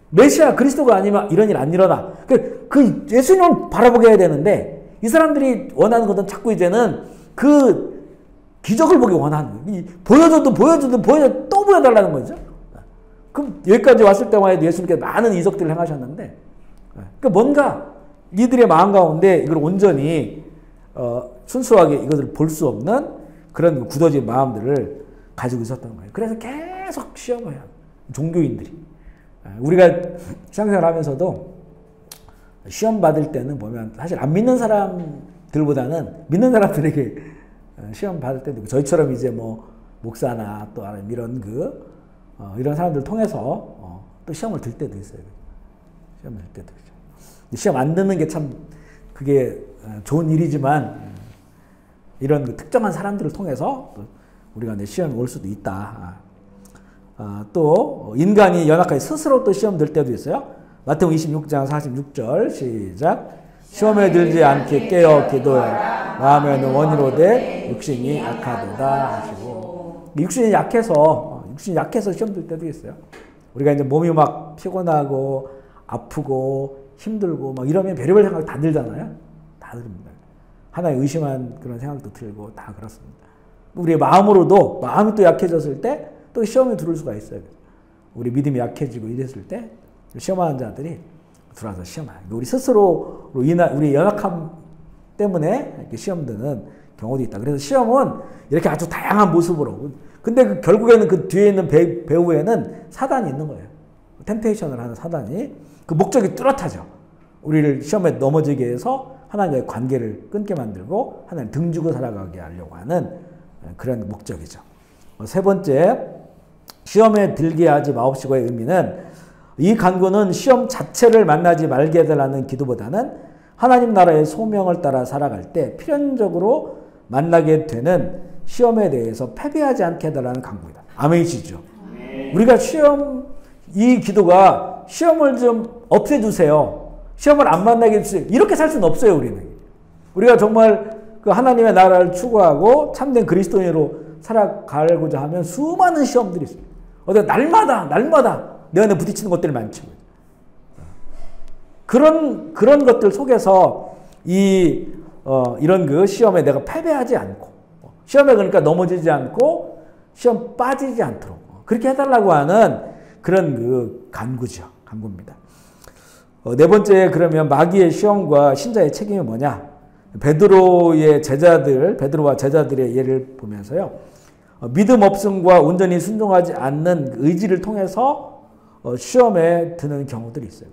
A: 메시아 그리스도가 아니면 이런 일 안 일어나. 그 예수님을 바라보게 해야 되는데, 이 사람들이 원하는 것은 자꾸 이제는 그 기적을 보기 원하는 거예요. 보여줘도 또 보여달라는 거죠. 그럼 여기까지 왔을 때만 해도 예수님께서 많은 이적들을 행하셨는데, 그러니까 뭔가 이들의 마음 가운데 이걸 온전히 순수하게 이것을 볼 수 없는 그런 굳어진 마음들을 가지고 있었던 거예요. 그래서 계속 시험을 해요. 종교인들이. 우리가 신앙생활 하면서도 시험 받을 때는 보면 사실 안 믿는 사람들보다는 믿는 사람들에게 시험 받을 때도 있고, 저희처럼 이제 뭐 목사나 또 이런 사람들을 통해서 또 시험을 들 때도 있어요. 시험을 들 때도 있죠. 시험 안 듣는 게 참 그게 좋은 일이지만 이런 특정한 사람들을 통해서 우리가 시험이 올 수도 있다. 또 인간이 연약하게 스스로 또 시험 들 때도 있어요. 마태복음 26장 46절 시작. 시험에 들지 않게 깨어 기도해라. 마음에는 원이로되 육신이 약하도다 하시고. 육신이 약해서 시험 들 때도 있어요. 우리가 이제 몸이 막 피곤하고 아프고 힘들고 막 이러면 별의별 생각 다 들잖아요. 다 듭니다. 하나의 의심한 그런 생각도 들고 다 그렇습니다. 우리의 마음이 또 약해졌을 때 또 시험에 들어올 수가 있어요. 우리 믿음이 약해지고 이랬을 때 시험하는 자들이 들어와서 시험해요. 우리 스스로로 인한 우리 연약함 때문에 이렇게 시험 드는 경우도 있다. 그래서 시험은 이렇게 아주 다양한 모습으로. 근데 결국에는 그 뒤에 있는 배후에는 사단이 있는 거예요. 템테이션을 하는 사단이. 그 목적이 뚜렷하죠. 우리를 시험에 넘어지게 해서 하나님과의 관계를 끊게 만들고 하나님 등지고 살아가게 하려고 하는 그런 목적이죠. 세 번째, 시험에 들게 하지 마옵시고의 의미는 이 간구는 시험 자체를 만나지 말게 해달라는 기도보다는 하나님 나라의 소명을 따라 살아갈 때 필연적으로 만나게 되는 시험에 대해서 패배하지 않게 해달라는 간구이다. 아멘이시죠? 우리가 이 기도가 시험을 좀 없애주세요. 시험을 안 만나게 해주세요. 이렇게 살 수는 없어요, 우리는. 우리가 정말 그 하나님의 나라를 추구하고 참된 그리스도인으로 살아가고자 하면 수많은 시험들이 있어요. 날마다 내 안에 부딪히는 것들이 많죠. 그런 것들 속에서 이런 그 시험에 내가 패배하지 않고, 시험에 그러니까 넘어지지 않고, 시험 빠지지 않도록 그렇게 해달라고 하는 그런 그 간구입니다. 네 번째, 그러면 마귀의 시험과 신자의 책임이 뭐냐? 베드로와 제자들의 예를 보면서요. 믿음 없음과 온전히 순종하지 않는 의지를 통해서 시험에 드는 경우들이 있어요.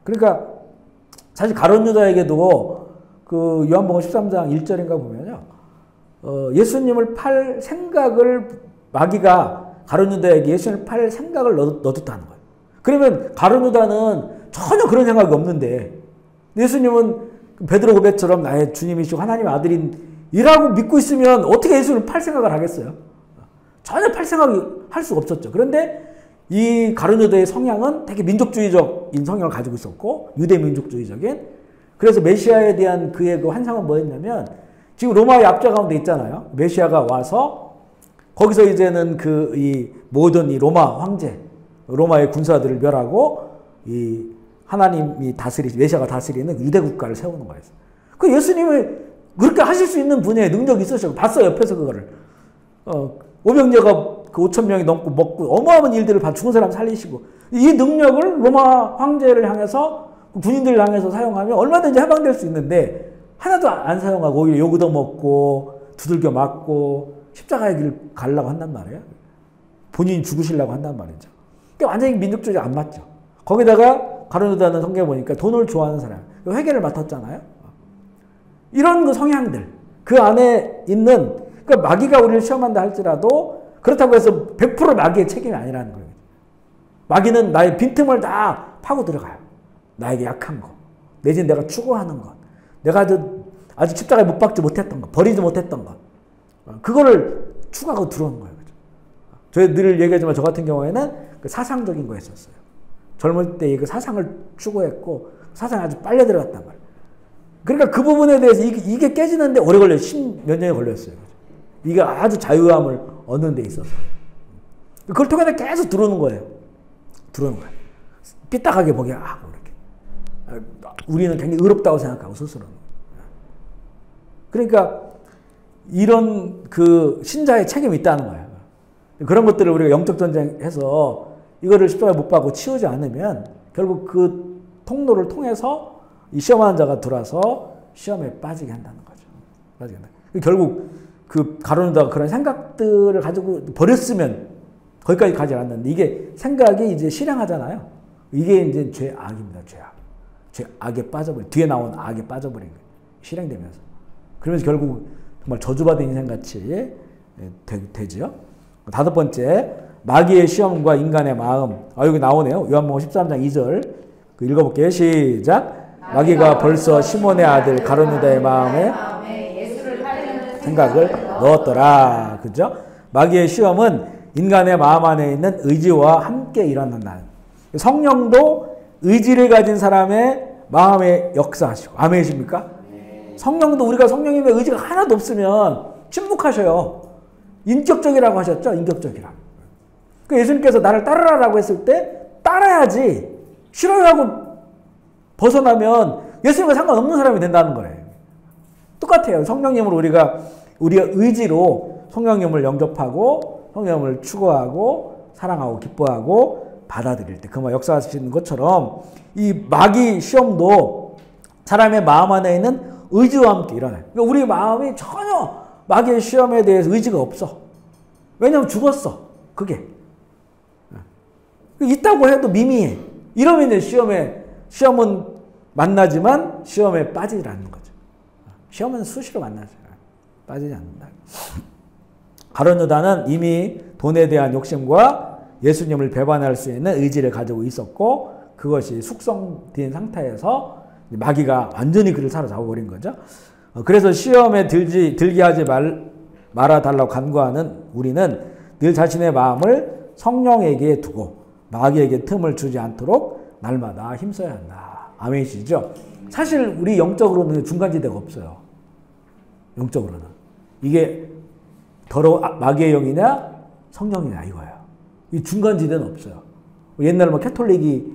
A: 그러니까 사실 가룟 유다에게도 그 요한복음 13장 1절인가 보면요. 예수님을 팔 생각을 마귀가 가룟 유다에게 예수님을 팔 생각을 넣어뒀다는 거예요. 그러면 가룟 유다는 전혀 그런 생각이 없는데 예수님은 베드로 고백처럼 나의 주님이시고 하나님의 아들이라고 믿고 있으면 어떻게 예수를 팔 생각을 하겠어요? 전혀 팔 생각을 할 수가 없었죠. 그런데 이 가룟 유다의 성향은 되게 민족주의적인 성향을 가지고 있었고 유대 민족주의적인, 그래서 메시아에 대한 그의 그 환상은 뭐였냐면 지금 로마의 압제 가운데 있잖아요. 메시아가 와서 거기서 이제는 이 모든 이 로마 황제, 로마의 군사들을 멸하고 이 하나님이 메시아가 다스리는 유대 국가를 세우는 거예요. 그 예수님이 그렇게 하실 수 있는 분야의 능력이 있으셔서 봤어요. 옆에서 그거를. 오병제가 그 5천 명이 넘고 먹고 어마어마한 일들을 죽은 사람 살리시고, 이 능력을 로마 황제를 향해서 군인들을 향해서 사용하면 얼마든지 해방될 수 있는데 하나도 안 사용하고 오히려 욕 얻어먹고 두들겨 맞고 십자가의 길을 가려고 한단 말이에요. 본인이 죽으시려고 한단 말이죠. 그러니까 완전히 민족주의가 안 맞죠. 거기다가 가룟 유다는 성경에 보니까 돈을 좋아하는 사람, 회계를 맡았잖아요. 이런 그 성향들, 그 안에 있는, 그러니까 마귀가 우리를 시험한다 할지라도 그렇다고 해서 100% 마귀의 책임이 아니라는 거예요. 마귀는 나의 빈틈을 다 파고 들어가요. 나에게 약한 것, 내지는 내가 추구하는 것, 내가 아직 십자가에 못 박지 못했던 것, 버리지 못했던 것, 그거를 추구하고 들어오는 거예요. 제가 늘 얘기하지만 저 같은 경우에는 그 사상적인 거 했었어요. 젊을 때 그 사상을 추구했고 사상에 아주 빨려 들어갔단 말이에요. 그러니까 그 부분에 대해서 이게 깨지는데 오래 걸려요. 10몇 년이 걸렸어요. 이게 아주 자유함을 얻는 데 있어서. 그걸 통해서 계속 들어오는 거예요. 삐딱하게 보게 하고 이렇게. 우리는 굉장히 의롭다고 생각하고 스스로는. 그러니까 이런 그 신자의 책임이 있다는 거예요. 그런 것들을 우리가 영적 전쟁해서 이거를 십자가에 못 박고 치우지 않으면 결국 그 통로를 통해서 이 시험하는 자가 들어와서 시험에 빠지게 한다는 거죠. 결국 그 가룟 유다가 그런 생각들을 가지고 버렸으면 거기까지 가지 않았는데 이게 생각이 이제 실행하잖아요. 이게 이제 죄악입니다. 죄악에 빠져버린, 뒤에 나온 악에 빠져버린 거예요. 실행되면서. 그러면서 결국 정말 저주받은 인생같이 되죠. 다섯 번째, 마귀의 시험과 인간의 마음. 여기 나오네요. 요한복음 13장 2절. 읽어볼게요. 시작. 마귀가 벌써 시몬의 아들 가룟 유다의 마음에 생각을 넣었더라. 그죠? 마귀의 시험은 인간의 마음 안에 있는 의지와 함께 일어난다는. 성령도 의지를 가진 사람의 마음에 역사하시고. 아멘이십니까? 성령도 우리가 성령님의 의지가 하나도 없으면 침묵하셔요. 인격적이라고 하셨죠? 인격적이라고. 그 예수님께서 나를 따르라고 했을 때 따라야지. 싫어하고 벗어나면 예수님과 상관없는 사람이 된다는 거예요. 똑같아요. 성령님으로 우리의 의지로 성령님을 영접하고 성령님을 추구하고 사랑하고 기뻐하고 받아들일 때 그만 역사하시는 것처럼 이 마귀 시험도 사람의 마음 안에 있는 의지와 함께 일어나요. 그러니까 우리 마음이 전혀 마귀의 시험에 대해서 의지가 없어. 왜냐하면 죽었어. 그게. 있다고 해도 미미해. 이러면 이제 시험은 만나지만 시험에 빠지지 않는 거죠. 시험은 수시로 만나죠. 빠지지 않는다. 가룟 유다는 이미 돈에 대한 욕심과 예수님을 배반할 수 있는 의지를 가지고 있었고 그것이 숙성된 상태에서 마귀가 완전히 그를 사로잡아버린 거죠. 그래서 시험에 들게 하지 말아달라고 간구하는 우리는 늘 자신의 마음을 성령에게 두고 마귀에게 틈을 주지 않도록 날마다 힘써야 한다. 아멘이시죠? 사실 우리 영적으로는 중간지대가 없어요. 영적으로는. 이게 마귀의 영이냐 성령이냐 이거예요. 이 중간지대는 없어요. 옛날에 뭐 캐톨릭이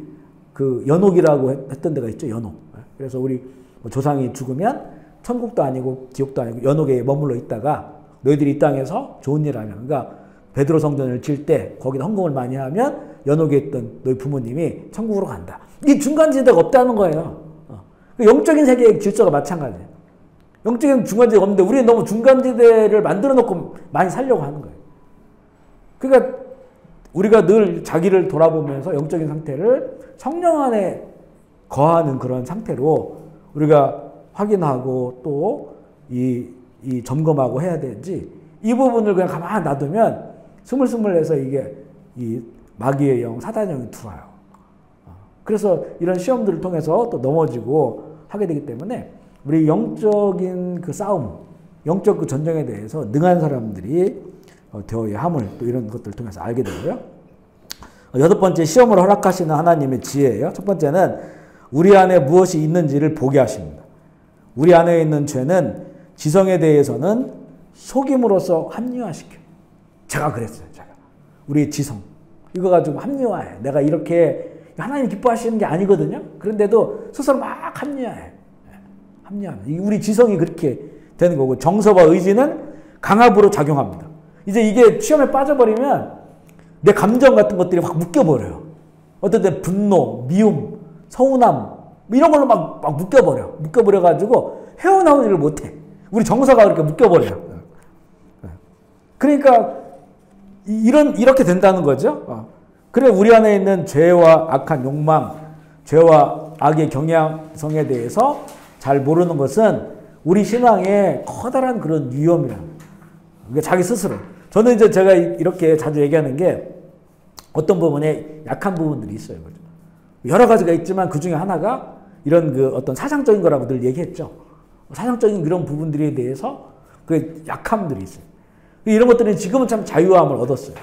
A: 그 연옥이라고 했던 데가 있죠. 연옥. 그래서 우리 조상이 죽으면 천국도 아니고 지옥도 아니고 연옥에 머물러 있다가 너희들이 이 땅에서 좋은 일 하면 그러니까 베드로 성전을 질 때 거기다 헌금을 많이 하면 연옥에 있던 너희 부모님이 천국으로 간다. 이 중간지대가 없다는 거예요. 영적인 세계의 질서가 마찬가지예요. 영적인 중간지대가 없는데 우리는 너무 중간지대를 만들어 놓고 많이 살려고 하는 거예요. 그러니까 우리가 늘 자기를 돌아보면서 영적인 상태를 성령 안에 거하는 그런 상태로 우리가 확인하고 또 이 점검하고 해야 되지 이 부분을 그냥 가만히 놔두면 스물스물해서 이게 이 마귀의 영, 사단의 영이 들어와요. 그래서 이런 시험들을 통해서 또 넘어지고 하게 되기 때문에 우리 영적인 그 싸움, 영적 그 전쟁에 대해서 능한 사람들이 되어야 함을 또 이런 것들을 통해서 알게 되고요. 여덟 번째 시험을 허락하시는 하나님의 지혜예요. 첫 번째는 우리 안에 무엇이 있는지를 보게 하십니다. 우리 안에 있는 죄는 지성에 대해서는 속임으로써 합리화시켜요. 제가 그랬어요. 제가. 우리 지성. 이거 가지고 합리화해. 내가 이렇게 하나님 기뻐하시는 게 아니거든요. 그런데도 스스로 막 합리화해. 합리화합니다. 우리 지성이 그렇게 되는 거고 정서와 의지는 강압으로 작용합니다. 이제 이게 시험에 빠져버리면 내 감정 같은 것들이 확 묶여버려요. 어떨 때 분노, 미움, 서운함 이런 걸로 막 묶여버려. 묶여버려가지고 헤어나오지를 못해. 우리 정서가 그렇게 묶여버려요. 그러니까 이렇게 된다는 거죠. 그래 우리 안에 있는 죄와 악한 욕망, 죄와 악의 경향성에 대해서 잘 모르는 것은 우리 신앙의 커다란 그런 위험이라는 거예요. 그러니까 자기 스스로. 저는 이제 제가 이렇게 자주 얘기하는 게 어떤 부분에 약한 부분들이 있어요. 여러 가지가 있지만 그 중에 하나가 이런 그 어떤 사상적인 거라고 늘 얘기했죠. 사상적인 그런 부분들에 대해서 그 약함들이 있어요. 이런 것들은 지금은 참 자유함을 얻었어요.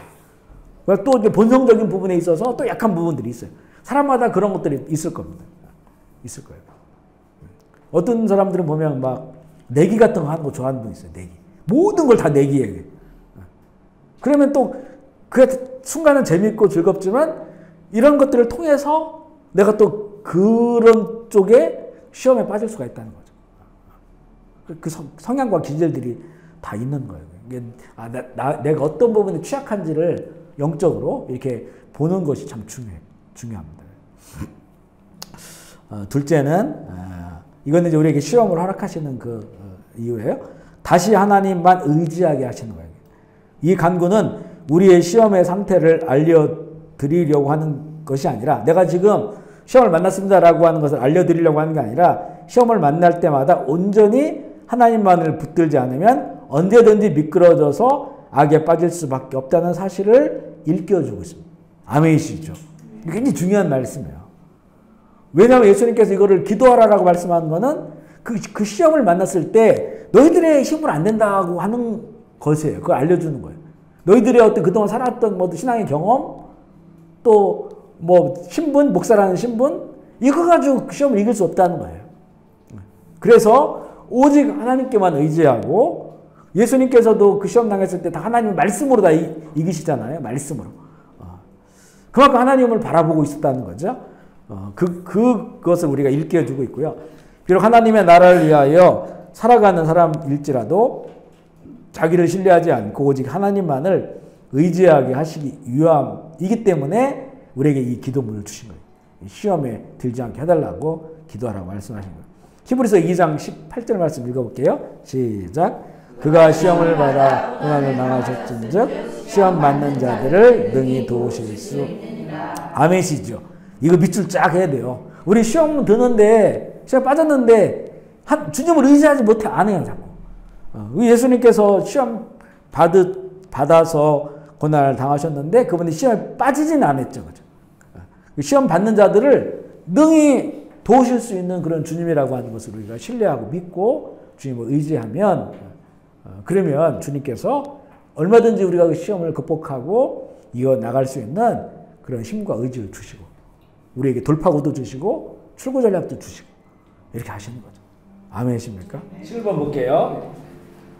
A: 또 이제 본성적인 부분에 있어서 또 약한 부분들이 있어요. 사람마다 그런 것들이 있을 겁니다. 있을 거예요. 어떤 사람들은 보면 막 내기 같은 거 하는 거 좋아하는 분 있어요. 내기. 모든 걸 다 내기해. 그러면 또 그 순간은 재밌고 즐겁지만 이런 것들을 통해서 내가 또 그런 쪽에 시험에 빠질 수가 있다는 거죠. 그 성향과 기질들이 다 있는 거예요. 이게 내가 어떤 부분에 취약한지를 영적으로 이렇게 보는 것이 참 중요합니다. 둘째는 이거는 이제 우리에게 시험을 허락하시는 그 이유예요. 다시 하나님만 의지하게 하시는 거예요. 이 간구는 우리의 시험의 상태를 알려드리려고 하는 것이 아니라 내가 지금 시험을 만났습니다라고 하는 것을 알려드리려고 하는 게 아니라 시험을 만날 때마다 온전히 하나님만을 붙들지 않으면 언제든지 미끄러져서 악에 빠질 수밖에 없다는 사실을 일깨워주고 있습니다. 아멘이시죠? 굉장히 중요한 말씀이에요. 왜냐하면 예수님께서 이거를 기도하라라고 말씀하는 거는 그 시험을 만났을 때 너희들의 힘으로 안 된다고 하는 것이에요. 그걸 알려주는 거예요. 너희들의 어떤 그동안 살았던 뭐 신앙의 경험 또 뭐 신분, 목사라는 신분 이거 가지고 그 시험을 이길 수 없다는 거예요. 그래서 오직 하나님께만 의지하고 예수님께서도 그 시험 당했을 때 다 하나님의 말씀으로 다 이기시잖아요. 말씀으로. 그만큼 하나님을 바라보고 있었다는 거죠. 그것을 우리가 일깨워주고 있고요. 비록 하나님의 나라를 위하여 살아가는 사람일지라도 자기를 신뢰하지 않고 오직 하나님만을 의지하게 하시기 위함이기 때문에 우리에게 이 기도문을 주신 거예요. 시험에 들지 않게 해달라고 기도하라고 말씀하신 거예요. 히브리서 2장 18절 말씀 읽어볼게요. 시작. 그가 시험을 받아 고난을 당하셨은즉 시험 받는 자들을 능히 도우실 수. 아멘이시죠. 이거 밑줄 쫙 해야 돼요. 우리 시험 드는데 시험 빠졌는데 주님을 의지하지 못해 안 해요 자꾸. 예수님께서 시험 받아서 고난을 당하셨는데 그분이 시험에 빠지진 않았죠, 그죠? 시험 받는 자들을 능히 도우실 수 있는 그런 주님이라고 하는 것을 우리가 신뢰하고 믿고 주님을 의지하면 그러면 주님께서 얼마든지 우리가 그 시험을 극복하고 이어 나갈 수 있는 그런 힘과 의지를 주시고 우리에게 돌파구도 주시고 출구 전략도 주시고 이렇게 하시는 거죠. 아멘이십니까? 7번 볼게요.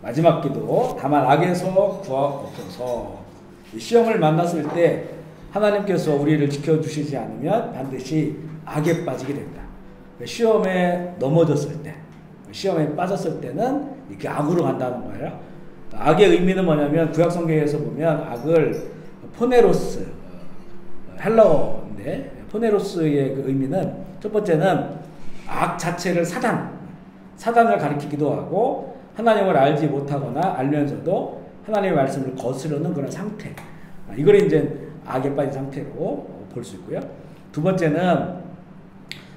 A: 마지막 기도. 다만 악에서 구하옵소서. 시험을 만났을 때 하나님께서 우리를 지켜주시지 않으면 반드시 악에 빠지게 된다. 시험에 넘어졌을 때, 시험에 빠졌을 때는 이렇게 악으로 간다는 거예요. 악의 의미는 뭐냐면 구약성경에서 보면 악을 포네로스, 헬라어인데 포네로스의 그 의미는 첫 번째는 악 자체를 사단을 가리키기도 하고 하나님을 알지 못하거나 알면서도 하나님의 말씀을 거스르는 그런 상태. 이걸 이제 악에 빠진 상태로 볼 수 있고요. 두 번째는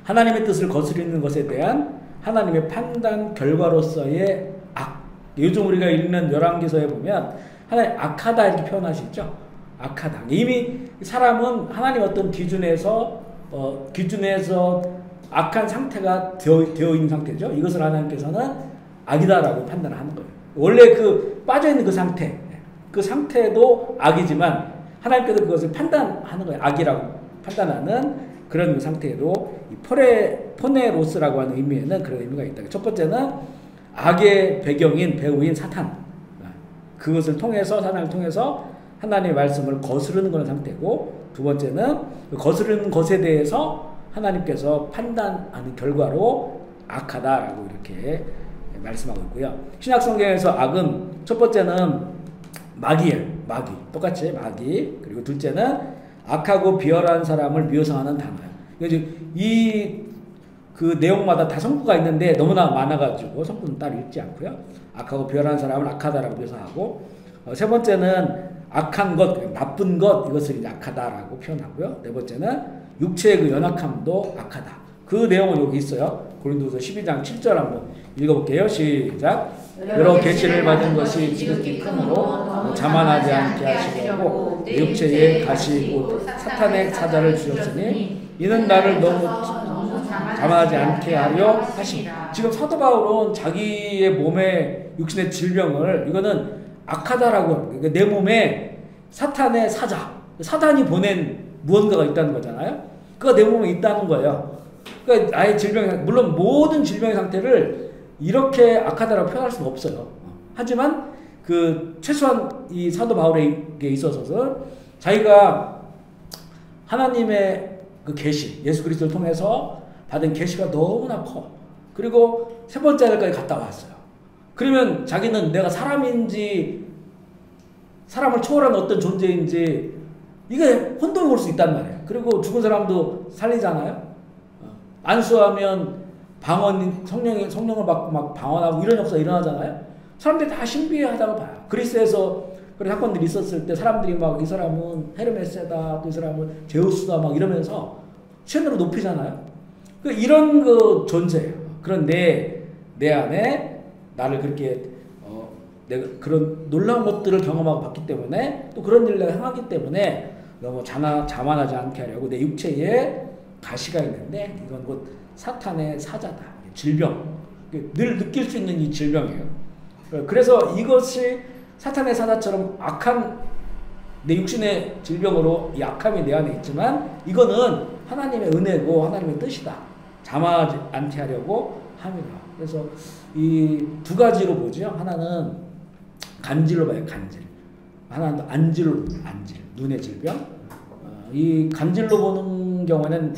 A: 하나님의 뜻을 거스르는 것에 대한 하나님의 판단 결과로서의 악. 요즘 우리가 읽는 열왕기서에 보면 하나님 악하다 이렇게 표현하시죠. 악하다. 이미 사람은 하나님 어떤 기준에서 악한 상태가 되어 있는 상태죠. 이것을 하나님께서는 악이다라고 판단을 하는 거예요. 원래 그 빠져있는 그 상태도 악이지만 하나님께서 그것을 판단하는 거예요. 악이라고 판단하는 그런 상태에도 이 포네로스라고 하는 의미에는 그런 의미가 있다. 첫 번째는 악의 배우인 사탄. 그것을 통해서 사탄을 통해서 하나님의 말씀을 거스르는 그런 상태고 두 번째는 그 거스르는 것에 대해서 하나님께서 판단하는 결과로 악하다라고 이렇게 말씀하고 있고요. 신약성경에서 악은 첫 번째는 마귀 똑같이 마귀 그리고 둘째는 악하고 비열한 사람을 묘사하는 단어예요. 이 그 내용마다 다 성구가 있는데 너무나 많아가지고 성구는 따로 읽지 않고요. 악하고 비열한 사람을 악하다라고 묘사하고 세 번째는 악한 것, 나쁜 것 이것을 이제 악하다라고 표현하고요. 네 번째는 육체의 그 연약함도 악하다. 그 내용은 여기 있어요. 고린도서 12장 7절 한번 읽어볼게요. 시작. 여러 계시를 받은 것이 지극히 크므로 자만하지 않게 하시려고 육체에 가시 곧 사탄의 사자를 주셨으니 이는 나를 너무 자만하지 않게 하려 하심이라. 지금 사도 바울은 자기의 몸의 육신의 질병을 이거는 악하다라고 합니다. 그러니까 내 몸에 사탄의 사단이 보낸 무언가가 있다는 거잖아요. 그가 내 몸에 있다는 거예요. 그러니까 아예 물론 모든 질병의 상태를 이렇게 악하다라고 표현할 수는 없어요. 하지만 그 최소한 이 사도 바울에게 있어서는 자기가 하나님의 그 계시, 예수 그리스도를 통해서 받은 계시가 너무나 커. 그리고 세 번째 하늘까지 갔다 왔어요. 그러면 자기는 내가 사람인지 사람을 초월한 어떤 존재인지 이게 혼동이 올 수 있단 말이에요. 그리고 죽은 사람도 살리잖아요. 안수하면 성령을 받고 막 방언하고 이런 역사가 일어나잖아요. 사람들이 다 신비하다고 봐요. 그리스에서 그런 사건들이 있었을 때 사람들이 막 이 사람은 헤르메스다, 또 이 사람은 제우스다 막 이러면서 신으로 높이잖아요. 이런 그 존재예요. 그런데 내 안에 나를 그렇게 내가 그런 놀라운 것들을 경험하고 봤기 때문에 또 그런 일을 내가 행하기 때문에 너무 자만하지 않게 하려고 내 육체에 가시가 있는데 이건 곧 사탄의 사자다. 질병. 늘 느낄 수 있는 이 질병이에요. 그래서 이것이 사탄의 사자처럼 악한 내 육신의 질병으로 이 악함이 내 안에 있지만 이거는 하나님의 은혜고 하나님의 뜻이다. 자만하지 않게 하려고 함이라. 그래서 이 두 가지로 보죠. 하나는 간질로 봐요. 간질. 하나는 안질. 눈의 질병. 이 간질로 보는 경우에는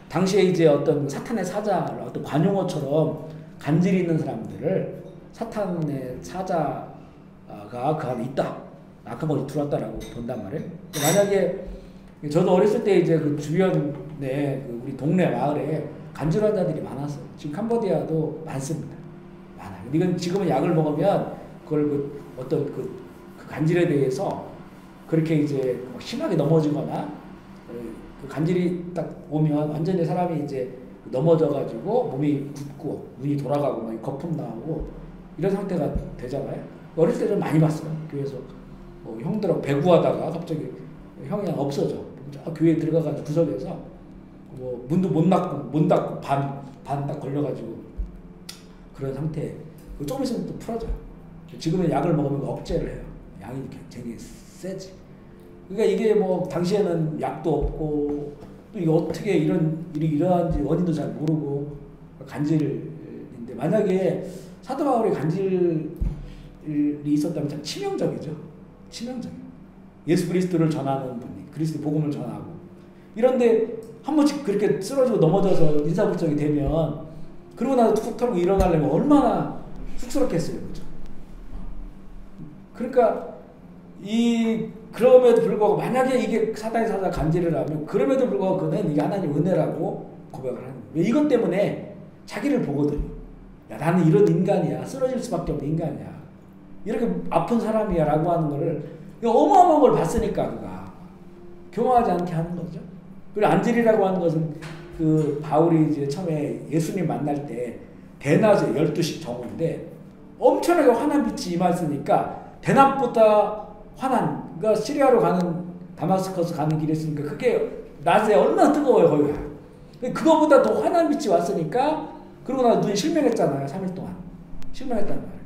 A: 당시에 이제 어떤 사탄의 사자, 어떤 관용어처럼 간질이 있는 사람들을 사탄의 사자가 그 안에 있다. 악한 것이 들어왔다라고 본단 말이에요. 만약에 저도 어렸을 때 이제 그 주변에 그 우리 동네 마을에 간질 환자들이 많았어요. 지금 캄보디아도 많습니다. 많아요. 이건 지금은 약을 먹으면 그걸 어떤 그 간질에 대해서 그렇게 이제 심하게 넘어지거나 그 간질이 딱 오면 완전히 사람이 이제 넘어져가지고 몸이 굳고 눈이 돌아가고 막 거품 나오고 이런 상태가 되잖아요. 어릴 때 좀 많이 봤어요. 교회에서 형들하고 배구하다가 갑자기 형이 없어져. 교회에 들어가가지고 구석에서 문도 못 닫고 반 딱 걸려가지고 그런 상태. 조금 있으면 또 풀어져요. 지금은 약을 먹으면 억제를 해요. 양이 굉장히 세지. 그러니까 이게 뭐 당시에는 약도 없고 또 이게 어떻게 이런 일이 일어나는지 원인도 잘 모르고 간질인데, 만약에 사도 바울이 간질이 있었다면 참 치명적이죠. 치명적이에요. 예수 그리스도를 전하는 분이 그리스도 복음을 전하고 이런데 한 번씩 그렇게 쓰러지고 넘어져서 인사불정이 되면 그러고 나서 툭 털고 일어나려면 얼마나 쑥스럽겠어요. 그죠? 그러니까 그럼에도 불구하고 만약에 이게 사단이 사다 간질을 하면 그럼에도 불구하고 그는 이게 하나님 은혜라고 고백을 하는 거예요. 왜? 이것 때문에 자기를 보거든요. 야, 나는 이런 인간이야. 쓰러질 수밖에 없는 인간이야. 이렇게 아픈 사람이야 라고 하는 거를 어마어마한 걸 봤으니까 그가 교만하지 않게 하는 거죠. 그리고 안질이라고 하는 것은 그 바울이 이제 처음에 예수님 만날 때 대낮에 12시 정오인데 엄청나게 환한 빛이 임했으니까 대낮보다 환한, 그러니까 시리아로 가는 다마스커스 가는 길에 있으니까 그게 낮에 얼마나 뜨거워요 거기가. 그거보다 더 환한 빛이 왔으니까 그러고 나서 눈이 실명했잖아요. 3일 동안 실명했단 말이에요.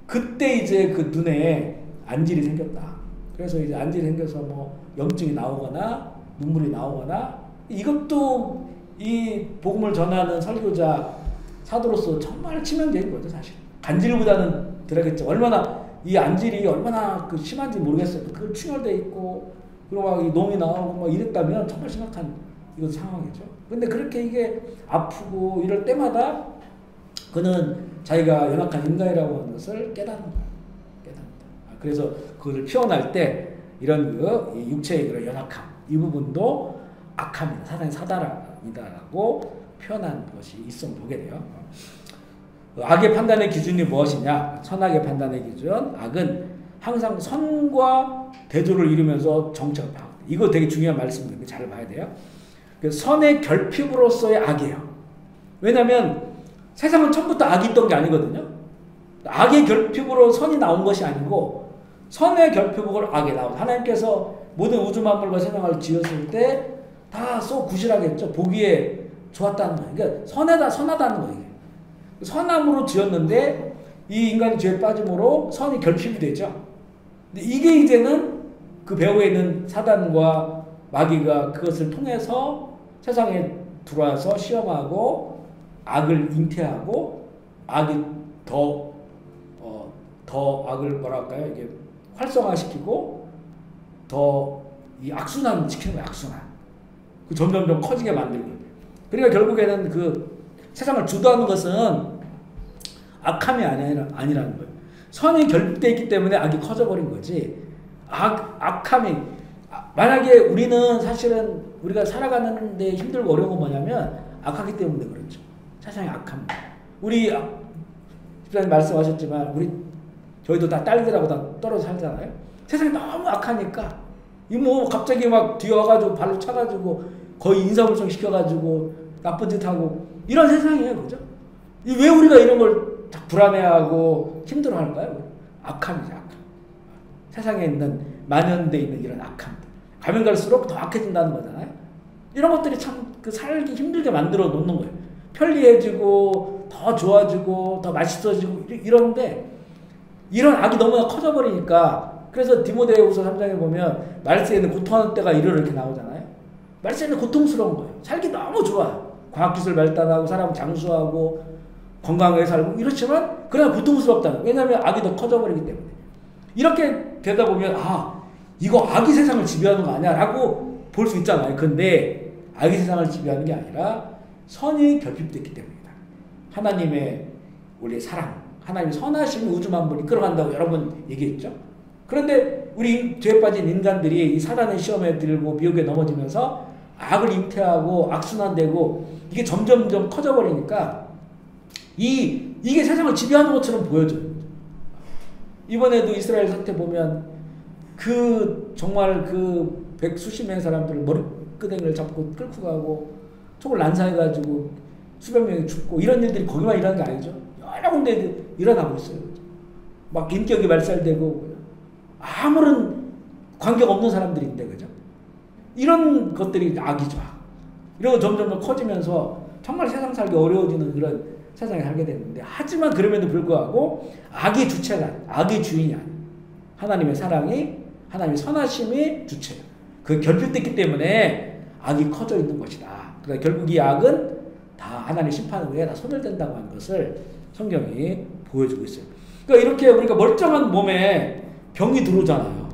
A: 그때 이제 그 눈에 안질이 생겼다. 그래서 이제 안질이 생겨서 뭐 염증이 나오거나 눈물이 나오거나, 이것도 이 복음을 전하는 설교자 사도로서 정말 치명적인 거죠. 사실 간질보다는 덜하겠죠. 얼마나 이 안질이 얼마나 그 심한지 모르겠어요. 그 충혈돼 있고 그리고 막 이 놈이 나오고 막 이랬다면 정말 심각한 이거 상황이죠. 근데 그렇게 이게 아프고 이럴 때마다 그는 자기가 연약한 인간이라고 하는 것을 깨닫는 거예요. 깨닫는다. 그래서 그것을 표현할 때 이런 그 육체의 그런 연약함, 이 부분도 악함이다, 사단의 사단이다라고 표현한 것이 있으면 보게 돼요. 악의 판단의 기준이 무엇이냐? 선악의 판단의 기준, 악은 항상 선과 대조를 이루면서 정책을 파악한다. 이거 되게 중요한 말씀인데 잘 봐야 돼요. 선의 결핍으로서의 악이에요. 왜냐하면 세상은 처음부터 악이 있던 게 아니거든요. 악의 결핍으로 선이 나온 것이 아니고 선의 결핍으로 악이 나온. 하나님께서 모든 우주 만물과 세상을 지었을 때 다 쏘 구실하겠죠. 보기에 좋았다는 거예요. 그러니까 선하다는 거예요. 선함으로 지었는데 이 인간이 죄에 빠짐으로 선이 결핍이 되죠. 근데 이게 이제는 그 배후에 있는 사단과 마귀가 그것을 통해서 세상에 들어와서 시험하고 악을 잉태하고 악이 더 악을 뭐랄까요? 이게 활성화시키고 더 이 악순환 시키는 거예요. 악순환. 그 점점점 커지게 만들고. 그러니까 결국에는 그 세상을 주도하는 것은 악함이 아니라는 거예요. 선이 결핍되어 있기 때문에 악이 커져버린 거지. 악함이, 만약에 우리는 사실은 우리가 살아가는 데 힘들고 어려운 건 뭐냐면 악하기 때문에 그렇죠. 세상에 악함. 우리 집사님 말씀하셨지만 저희도 다 딸들하고 다 떨어져 살잖아요. 세상이 너무 악하니까 이 뭐 갑자기 막 뒤와가지고 발로 차가지고 거의 인사불성 시켜가지고 나쁜 짓 하고 이런 세상이에요. 그죠? 왜 우리가 이런 걸 불안해하고 힘들어할까요? 악함이죠. 악함. 세상에 있는 만연되어 있는 이런 악함. 가면 갈수록 더 악해진다는 거잖아요. 이런 것들이 참 그 살기 힘들게 만들어 놓는 거예요. 편리해지고 더 좋아지고 더 맛있어지고 이러는데 이런 악이 너무나 커져버리니까, 그래서 디모데후서 3장에 보면 말세에는 고통하는 때가 이르러 이렇게 나오잖아요. 말세는 고통스러운 거예요. 살기 너무 좋아요. 과학기술 발달하고 사람 장수하고 건강하게 살고 이렇지만 그러나 고통스럽다는. 왜냐하면 악이 더 커져버리기 때문에. 이렇게 되다 보면 이거 악이 세상을 지배하는 거 아니야 라고 볼 수 있잖아요. 근데 악이 세상을 지배하는 게 아니라 선이 결핍됐기 때문이다. 하나님의 원래 사랑, 하나님의 선하심이 우주 만물을 이끌어간다고 여러 번 얘기했죠. 그런데 우리 죄에 빠진 인간들이 이 사단의 시험에 들고 미혹에 넘어지면서 악을 잉태하고 악순환되고 이게 점점점 커져버리니까 이게 세상을 지배하는 것처럼 보여져요. 이번에도 이스라엘 사태 보면 정말 그 백수십 명의 사람들을 머리끄댕이를 잡고 끌고 가고 촉을 난사해가지고 수백 명이 죽고 이런 일들이 거기만 일어나는 게 아니죠. 여러 군데 일어나고 있어요. 막 인격이 발달되고 아무런 관계가 없는 사람들인데 그죠? 이런 것들이 악이죠. 이러고 점점 커지면서 정말 세상 살기 어려워지는 그런 세상에 살게 됐는데 하지만 그럼에도 불구하고 악의 주체가 악의 주인이 아니에요. 하나님의 사랑이 하나님의 선하심이 주체예요. 그 결핍됐기 때문에 악이 커져 있는 것이다. 그러니까 결국 이 악은 다 하나님의 심판 후에 다 소멸된다고 하는 것을 성경이 보여주고 있어요. 그러니까 이렇게 우리가 멀쩡한 몸에 병이 들어오잖아요.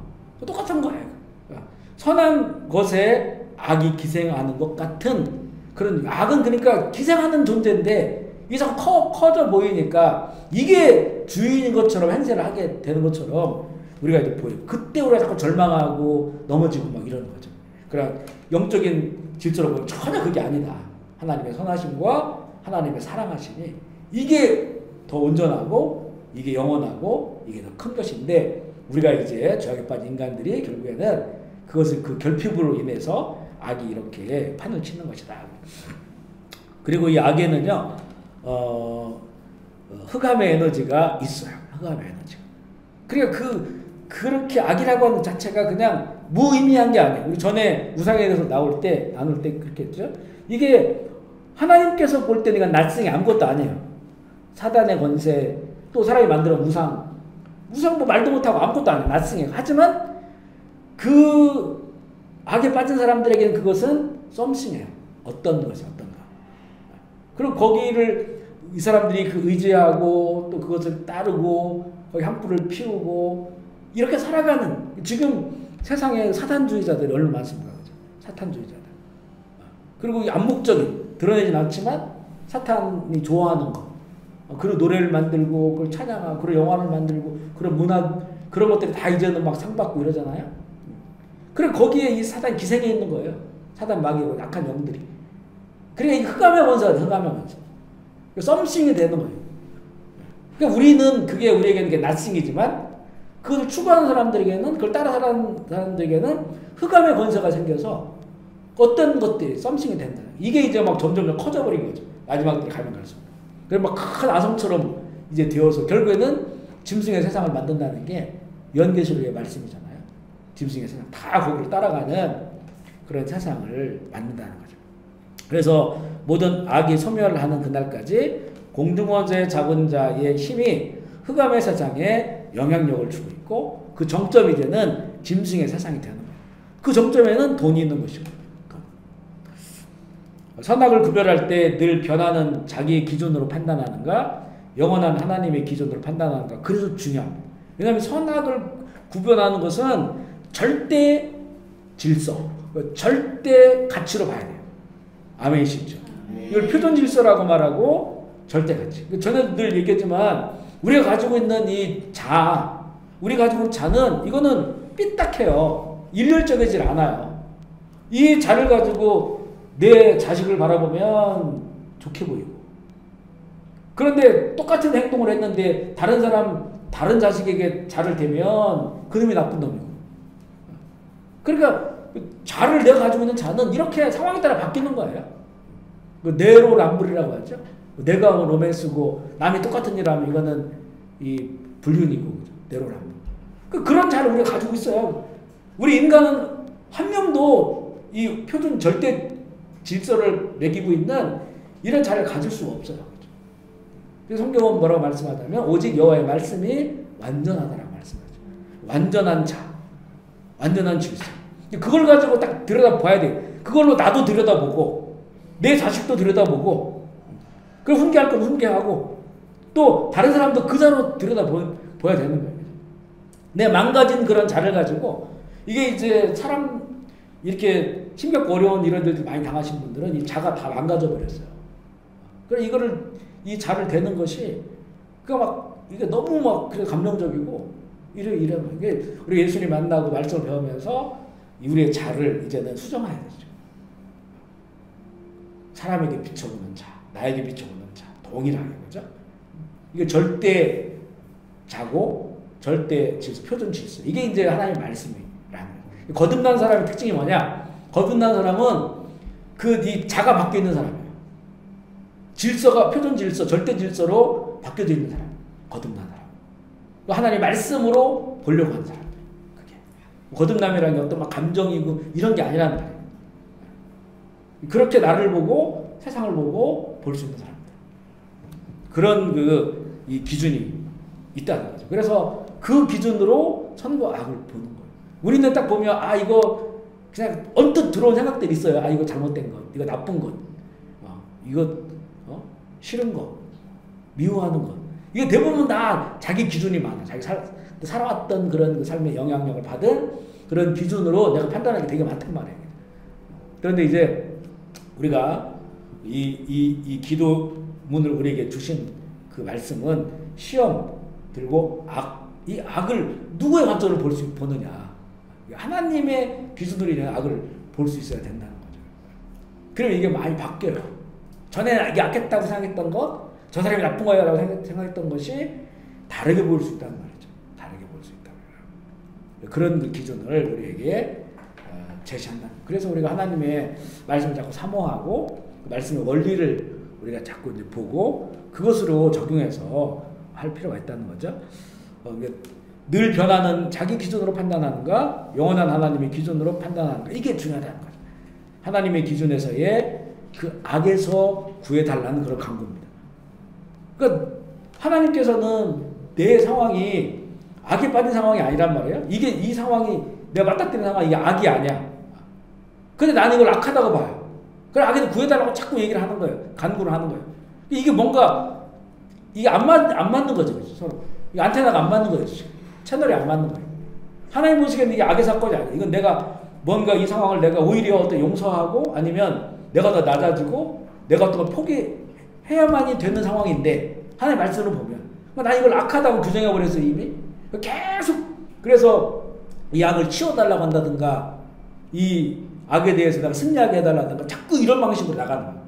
A: 똑같은 거예요. 그러니까 선한 것에 악이 기생하는 것 같은 그런 악은 그러니까 기생하는 존재인데 이게 자꾸 커져 보이니까 이게 주인인 것처럼 행세를 하게 되는 것처럼 우리가 이제 보여요. 그때 우리가 자꾸 절망하고 넘어지고 막 이러는 거죠. 그러니까 영적인 질서로 보면 전혀 그게 아니다. 하나님의 선하심과 하나님의 사랑하심이 이게 더 온전하고 이게 영원하고 이게 더 큰 것인데 우리가 이제 죄악에 빠진 인간들이 결국에는 그것을 그 결핍으로 인해서 악이 이렇게 판을 치는 것이다. 그리고 이 악에는요 흑암의 에너지가 있어요. 흑암의 에너지가. 그러니까 그렇게 악이라고 하는 자체가 그냥 무의미한 게 아니에요. 우리 전에 우상에 대해서 나눌 때 그렇게 했죠. 이게 하나님께서 볼 때는 이건 낯성이 아무것도 아니에요. 사단의 권세, 또 사람이 만들어 무상 뭐 말도 못하고 아무것도 아니에요. 낯성이에요. 하지만 그 악에 빠진 사람들에게는 그것은 썸씽이에요. 어떤가. 그리고 거기를 이 사람들이 그 의지하고 또 그것을 따르고 거기 한 뿔을 피우고 이렇게 살아가는 지금 세상에 사탄주의자들이 얼마나 많습니까? 그죠? 사탄주의자들. 그리고 암묵적인 드러내진 않지만 사탄이 좋아하는 거. 그리고 노래를 만들고 그걸 찬양하고 그리고 영화를 만들고 그런 문화 그런 것들이 다 이제는 막 상 받고 이러잖아요. 그리고 거기에 이 사단 기생해 있는 거예요. 사단 마귀고 약한 영들이. 그러니까 이 흑암의 원사가 흑암의 원사. 썸씽이 되는 거예요. 그러니까 우리는 그게 우리에게는 낯싱이지만 그걸 추구하는 사람들에게는 그걸 따라가는 사람들에게는 흑암의 권세가 생겨서 어떤 것들이 썸씽이 된다. 이게 이제 막 점점 커져버린 거죠. 마지막 때 가면 갈수록. 그래서 막 큰 아성처럼 이제 되어서 결국에는 짐승의 세상을 만든다는 게 요한계시록의 말씀이잖아요. 짐승의 세상 다 거기를 따라가는 그런 세상을 만든다는 거죠. 그래서 모든 악이 소멸하는 그날까지 공중원소에 잡은 자의 힘이 흑암의 세상에 영향력을 주고 있고 그 정점이 되는 짐승의 세상이 되는 거예요. 그 정점에는 돈이 있는 것이고 선악을 구별할 때 늘 변하는 자기의 기준으로 판단하는가 영원한 하나님의 기준으로 판단하는가 그래서 중요합니다. 왜냐하면 선악을 구별하는 것은 절대 질서, 절대 가치로 봐야 돼요. 아멘이시죠? 이걸 표준 질서라고 말하고 절대 가치. 전에도 늘 얘기했지만 우리가 가지고 있는 이 자, 우리가 가지고 있는 자는 이거는 삐딱해요. 일률적이질 않아요. 이 자를 가지고 내 자식을 바라보면 좋게 보이고 그런데 똑같은 행동을 했는데 다른 자식에게 자를 대면 그놈이 나쁜 놈이고 그러니까 자를 내가 가지고 있는 자는 이렇게 상황에 따라 바뀌는 거예요. 내로남불이라고 하죠. 내가 로맨스고 남이 똑같은 일 하면 이거는 이 불륜이고 내로남불. 그런 자를 우리가 가지고 있어요. 우리 인간은 한 명도 이 표준 절대 질서를 매기고 있는 이런 자를 가질 수가 없어요. 그래서 성경은 뭐라고 말씀하냐면 오직 여호와의 말씀이 완전하다라고 말씀하죠. 완전한 자, 완전한 질서. 그걸 가지고 딱 들여다봐야 돼. 그걸로 나도 들여다보고 내 자식도 들여다보고 그 훈계할 건 훈계하고 또 다른 사람도 그 자로 들여다봐야 되는 거예요. 내 망가진 그런 자를 가지고 이게 이제 사람 이렇게 힘겹고 어려운 이런 일들 많이 당하신 분들은 이 자가 다 망가져 버렸어요. 그래서 이거를 이 자를 대는 것이 그러니까 막 이게 너무 막 그래 감정적이고 이러면 이게 우리 예수님 만나고 말씀을 배우면서 우리의 자를 이제는 수정해야 되죠. 사람에게 비춰보는 자, 나에게 비춰보는 자, 동일하게 그죠? 이게 절대 자고 절대 질서, 표준 질서. 이게 이제 하나님의 말씀이라는 거예요. 거듭난 사람의 특징이 뭐냐? 거듭난 사람은
B: 이 자가 바뀌어 있는 사람이에요. 질서가 표준 질서, 절대 질서로 바뀌어져 있는 사람, 거듭난 사람. 하나님의 말씀으로 보려고 하는 사람. 그게 거듭남이라는 게 어떤 막 감정이고 이런 게 아니라는 거예요. 그렇게 나를 보고 세상을 보고 볼 수 있는 사람들. 그런 이 기준이 있다는 거죠. 그래서 그 기준으로 선과 악을 보는 거예요. 우리는 딱 보면 이거 그냥 언뜻 들어온 생각들이 있어요. 이거 잘못된 것, 이거 나쁜 것, 이거 싫은 것, 미워하는 것. 이게 대부분 다 자기 기준이 많아. 자기 살아왔던 그런 그 삶의 영향력을 받은 그런 기준으로 내가 판단하는 게 되게 많단 말이에요. 그런데 이제 우리가 이 기도문을 우리에게 주신 그 말씀은 시험 들고 이 악을 누구의 관점으로 보느냐. 하나님의 기준으로 악을 볼 수 있어야 된다는 거죠. 그럼 이게 많이 바뀌어요. 전에 이게 악했다고 생각했던 것, 저 사람이 나쁜 거야 라고 생각했던 것이 다르게 보일 수 있다는 말이죠. 다르게 보일 수 있다는 거예요. 그런 그 기준을 우리에게 제시한다. 그래서 우리가 하나님의 말씀을 자꾸 사모하고 그 말씀의 원리를 우리가 자꾸 이제 보고 그것으로 적용해서 할 필요가 있다는 거죠. 늘 변하는 자기 기준으로 판단하는가, 영원한 하나님의 기준으로 판단하는가, 이게 중요하다는 거죠. 하나님의 기준에서의 그 악에서 구해달라는 그런 간구입니다. 그러니까 하나님께서는 내 상황이 악에 빠진 상황이 아니란 말이에요. 이 상황이 내가 맞닥뜨린 상황이 이게 악이 아니야. 근데 나는 이걸 악하다고 봐요. 그래 악에서 구해달라고 자꾸 얘기를 하는 거예요. 간구를 하는 거예요. 이게 뭔가 이게 안 맞는 거죠. 서로. 이게 안테나가 안 맞는 거예요. 채널이 안 맞는 거예요. 하나님 보시기에는 이게 악의 사건이 아니에요. 이건 내가 뭔가 이 상황을 내가 오히려 어떤 용서하고 아니면 내가 더 낮아지고 내가 어떤 걸 포기해야만이 되는 상황인데 하나님 말씀을 보면 나 이걸 악하다고 규정해버렸어요. 이미. 계속 그래서 이 악을 치워달라고 한다든가 이 악에 대해서 내가 승리하게 해달라든가 자꾸 이런 방식으로 나가는 거예요.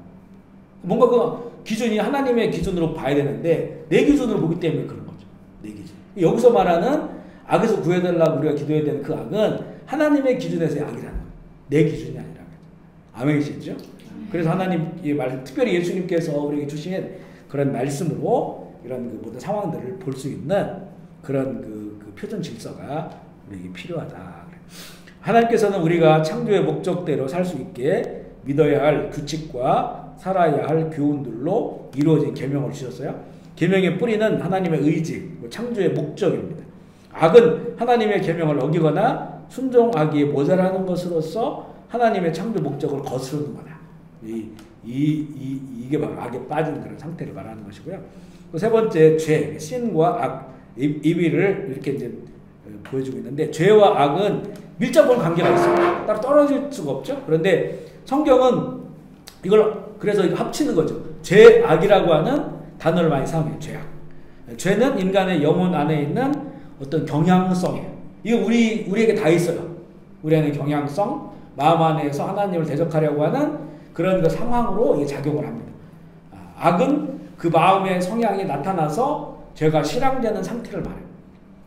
B: 뭔가 그 기준이 하나님의 기준으로 봐야 되는데 내 기준으로 보기 때문에 그런 거죠. 내 기준. 여기서 말하는 악에서 구해달라고 우리가 기도해야 되는 그 악은 하나님의 기준에서의 악이라는 거예요. 내 기준이 아니라는 거죠. 아멘이시죠? 그래서 하나님 특별히 예수님께서 우리에게 주신 그런 말씀으로 이런 그 모든 상황들을 볼 수 있는 그런 그 표준 질서가 우리에게 필요하다. 하나님께서는 우리가 창조의 목적대로 살 수 있게 믿어야 할 규칙과 살아야 할 교훈들로 이루어진 계명을 주셨어요. 계명의 뿌리는 하나님의 의지, 창조의 목적입니다. 악은 하나님의 계명을 어기거나 순종하기에 모자라는 것으로서 하나님의 창조 목적을 거스르는 거다. 이게 바로 악에 빠진 그런 상태를 말하는 것이고요. 세 번째, 죄, 신과 악, 이위를 이렇게 이제 보여주고 있는데, 죄와 악은 밀접한 관계가 있어요. 따로 떨어질 수가 없죠. 그런데 성경은 그래서 이거 합치는 거죠. 죄, 악이라고 하는 단어를 많이 사용해요. 죄악. 죄는 인간의 영혼 안에 있는 어떤 경향성이에요. 이거 우리에게 다 있어요. 우리 안에 경향성, 마음 안에서 하나님을 대적하려고 하는 그런 그 상황으로 이게 작용을 합니다. 악은 그 마음의 성향이 나타나서 죄가 실행되는 상태를 말해요.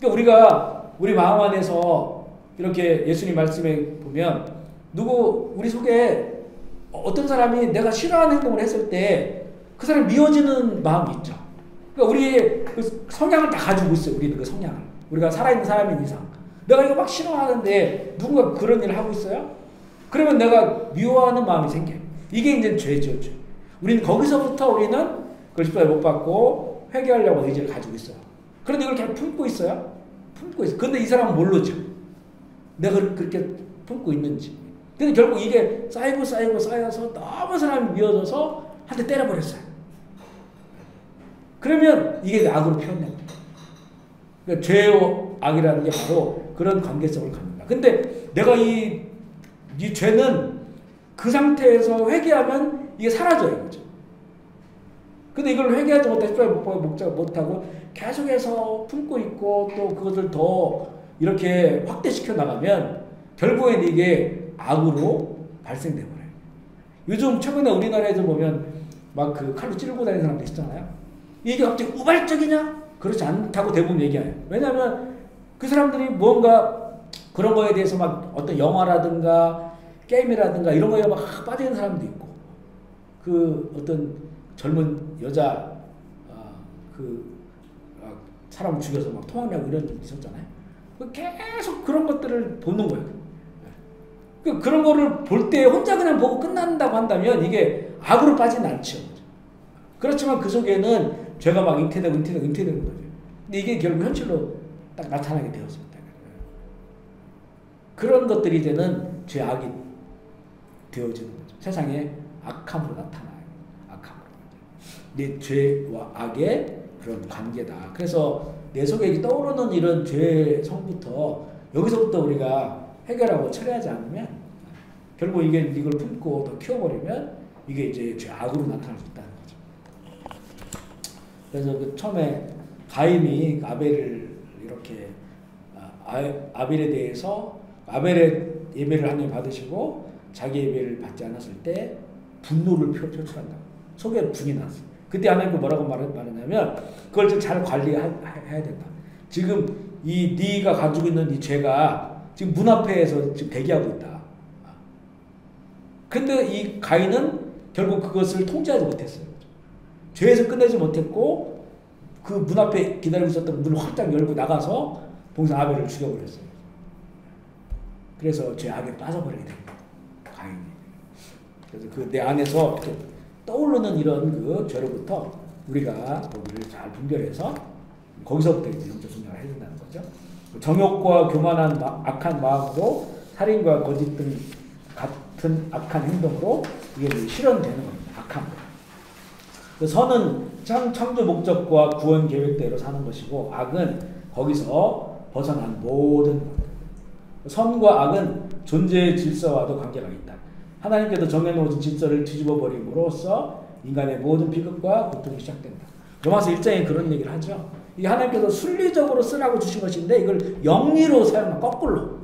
B: 그러니까 우리 마음 안에서 이렇게 예수님 말씀에 보면 우리 속에 어떤 사람이 내가 싫어하는 행동을 했을 때 그 사람이 미워지는 마음이 있죠. 그러니까 우리의 그 성향을 다 가지고 있어요. 우리는 그 성향을. 우리가 살아있는 사람인 이상. 내가 이거 막 싫어하는데 누군가 그런 일을 하고 있어요? 그러면 내가 미워하는 마음이 생겨요. 이게 이제 죄죠. 죄. 우리는 거기서부터 우리는 그걸 십자가에 못 받고 회개하려고 의지를 가지고 있어요. 그런데 이걸 계속 품고 있어요. 품고 있어요. 근데 이 사람은 모르죠. 내가 그렇게 품고 있는지. 근데 결국 이게 쌓여서 너무 사람이 미워져서 한 대 때려버렸어요. 그러면 이게 악으로 표현된 겁니다. 그러니까 죄와 악이라는 게 바로 그런 관계성을 갖는다. 근데 내가 이 죄는 그 상태에서 회개하면 이게 사라져요. 그죠? 근데 이걸 회개하지 못하고 계속해서 품고 있고 또 그것을 더 이렇게 확대시켜 나가면 결국엔 이게 악으로 발생돼 버려요. 요즘 최근에 우리나라에서 보면 막 그 칼로 찌르고 다니는 사람들 있잖아요. 이게 갑자기 우발적이냐? 그렇지 않다고 대부분 얘기해요. 왜냐하면 그 사람들이 뭔가 그런 거에 대해서 막 어떤 영화라든가 게임이라든가 이런 거에 막 빠지는 사람도 있고, 그 어떤 젊은 여자 사람을 죽여서 막 토막내고 이런 일 있었잖아요. 계속 그런 것들을 보는 거예요. 그런 거를 볼 때 혼자 그냥 보고 끝난다고 한다면 이게 악으로 빠지는 않죠. 그렇지만 그 속에는 죄가 막 잉태되는 거죠. 근데 이게 결국 현실로 딱 나타나게 되었습니다. 그런 것들이 이제는 죄악이 되어지는 거죠. 세상에 악함으로 나타나요. 악함으로. 내 죄와 악의 그런 관계다. 그래서 내 속에 떠오르는 이런 죄성부터 여기서부터 우리가 해결하고 처리하지 않으면 결국 이걸 품고 더 키워버리면 이게 이제 죄악으로 나타날 수 있다는 거죠. 그래서 그 처음에 가인이 아벨을 이렇게 아벨에 대해서 아벨의 예배를 하나님 받으시고 자기 예배를 받지 않았을 때 분노를 표출한다. 속에 분이 났어요. 그때 하나님께 뭐라고 말했냐면 그걸 좀 잘 관리해야 된다. 지금 네가 가지고 있는 이 죄가 지금 문 앞에서 지금 대기하고 있다. 근데 이 가인은 결국 그것을 통제하지 못했어요. 죄에서 끝내지 못했고 그 문 앞에 기다리고 있었던 문을 활짝 열고 나가서 동생 아벨을 죽여버렸어요. 그래서 죄악에 빠져버리게 됩니다. 가인이. 그래서 그 내 안에서 떠오르는 이런 그 죄로부터 우리가 거기를 잘 분별해서 거기서부터 이제 영적 순종을 해야 된다는 거죠. 정욕과 교만한 악한 마음으로 살인과 거짓 등 같은 악한 행동으로 이게 실현되는 겁니다. 악함. 선은 창조 목적과 구원 계획대로 사는 것이고 악은 거기서 벗어난 모든 것. 선과 악은 존재의 질서와도 관계가 있다. 하나님께서 정해놓은 질서를 뒤집어 버림으로써 인간의 모든 비극과 고통이 시작된다. 로마서 1장에 그런 얘기를 하죠. 이게 하나님께서 순리적으로 쓰라고 주신 것인데 이걸 영리로 사용한 거꾸로.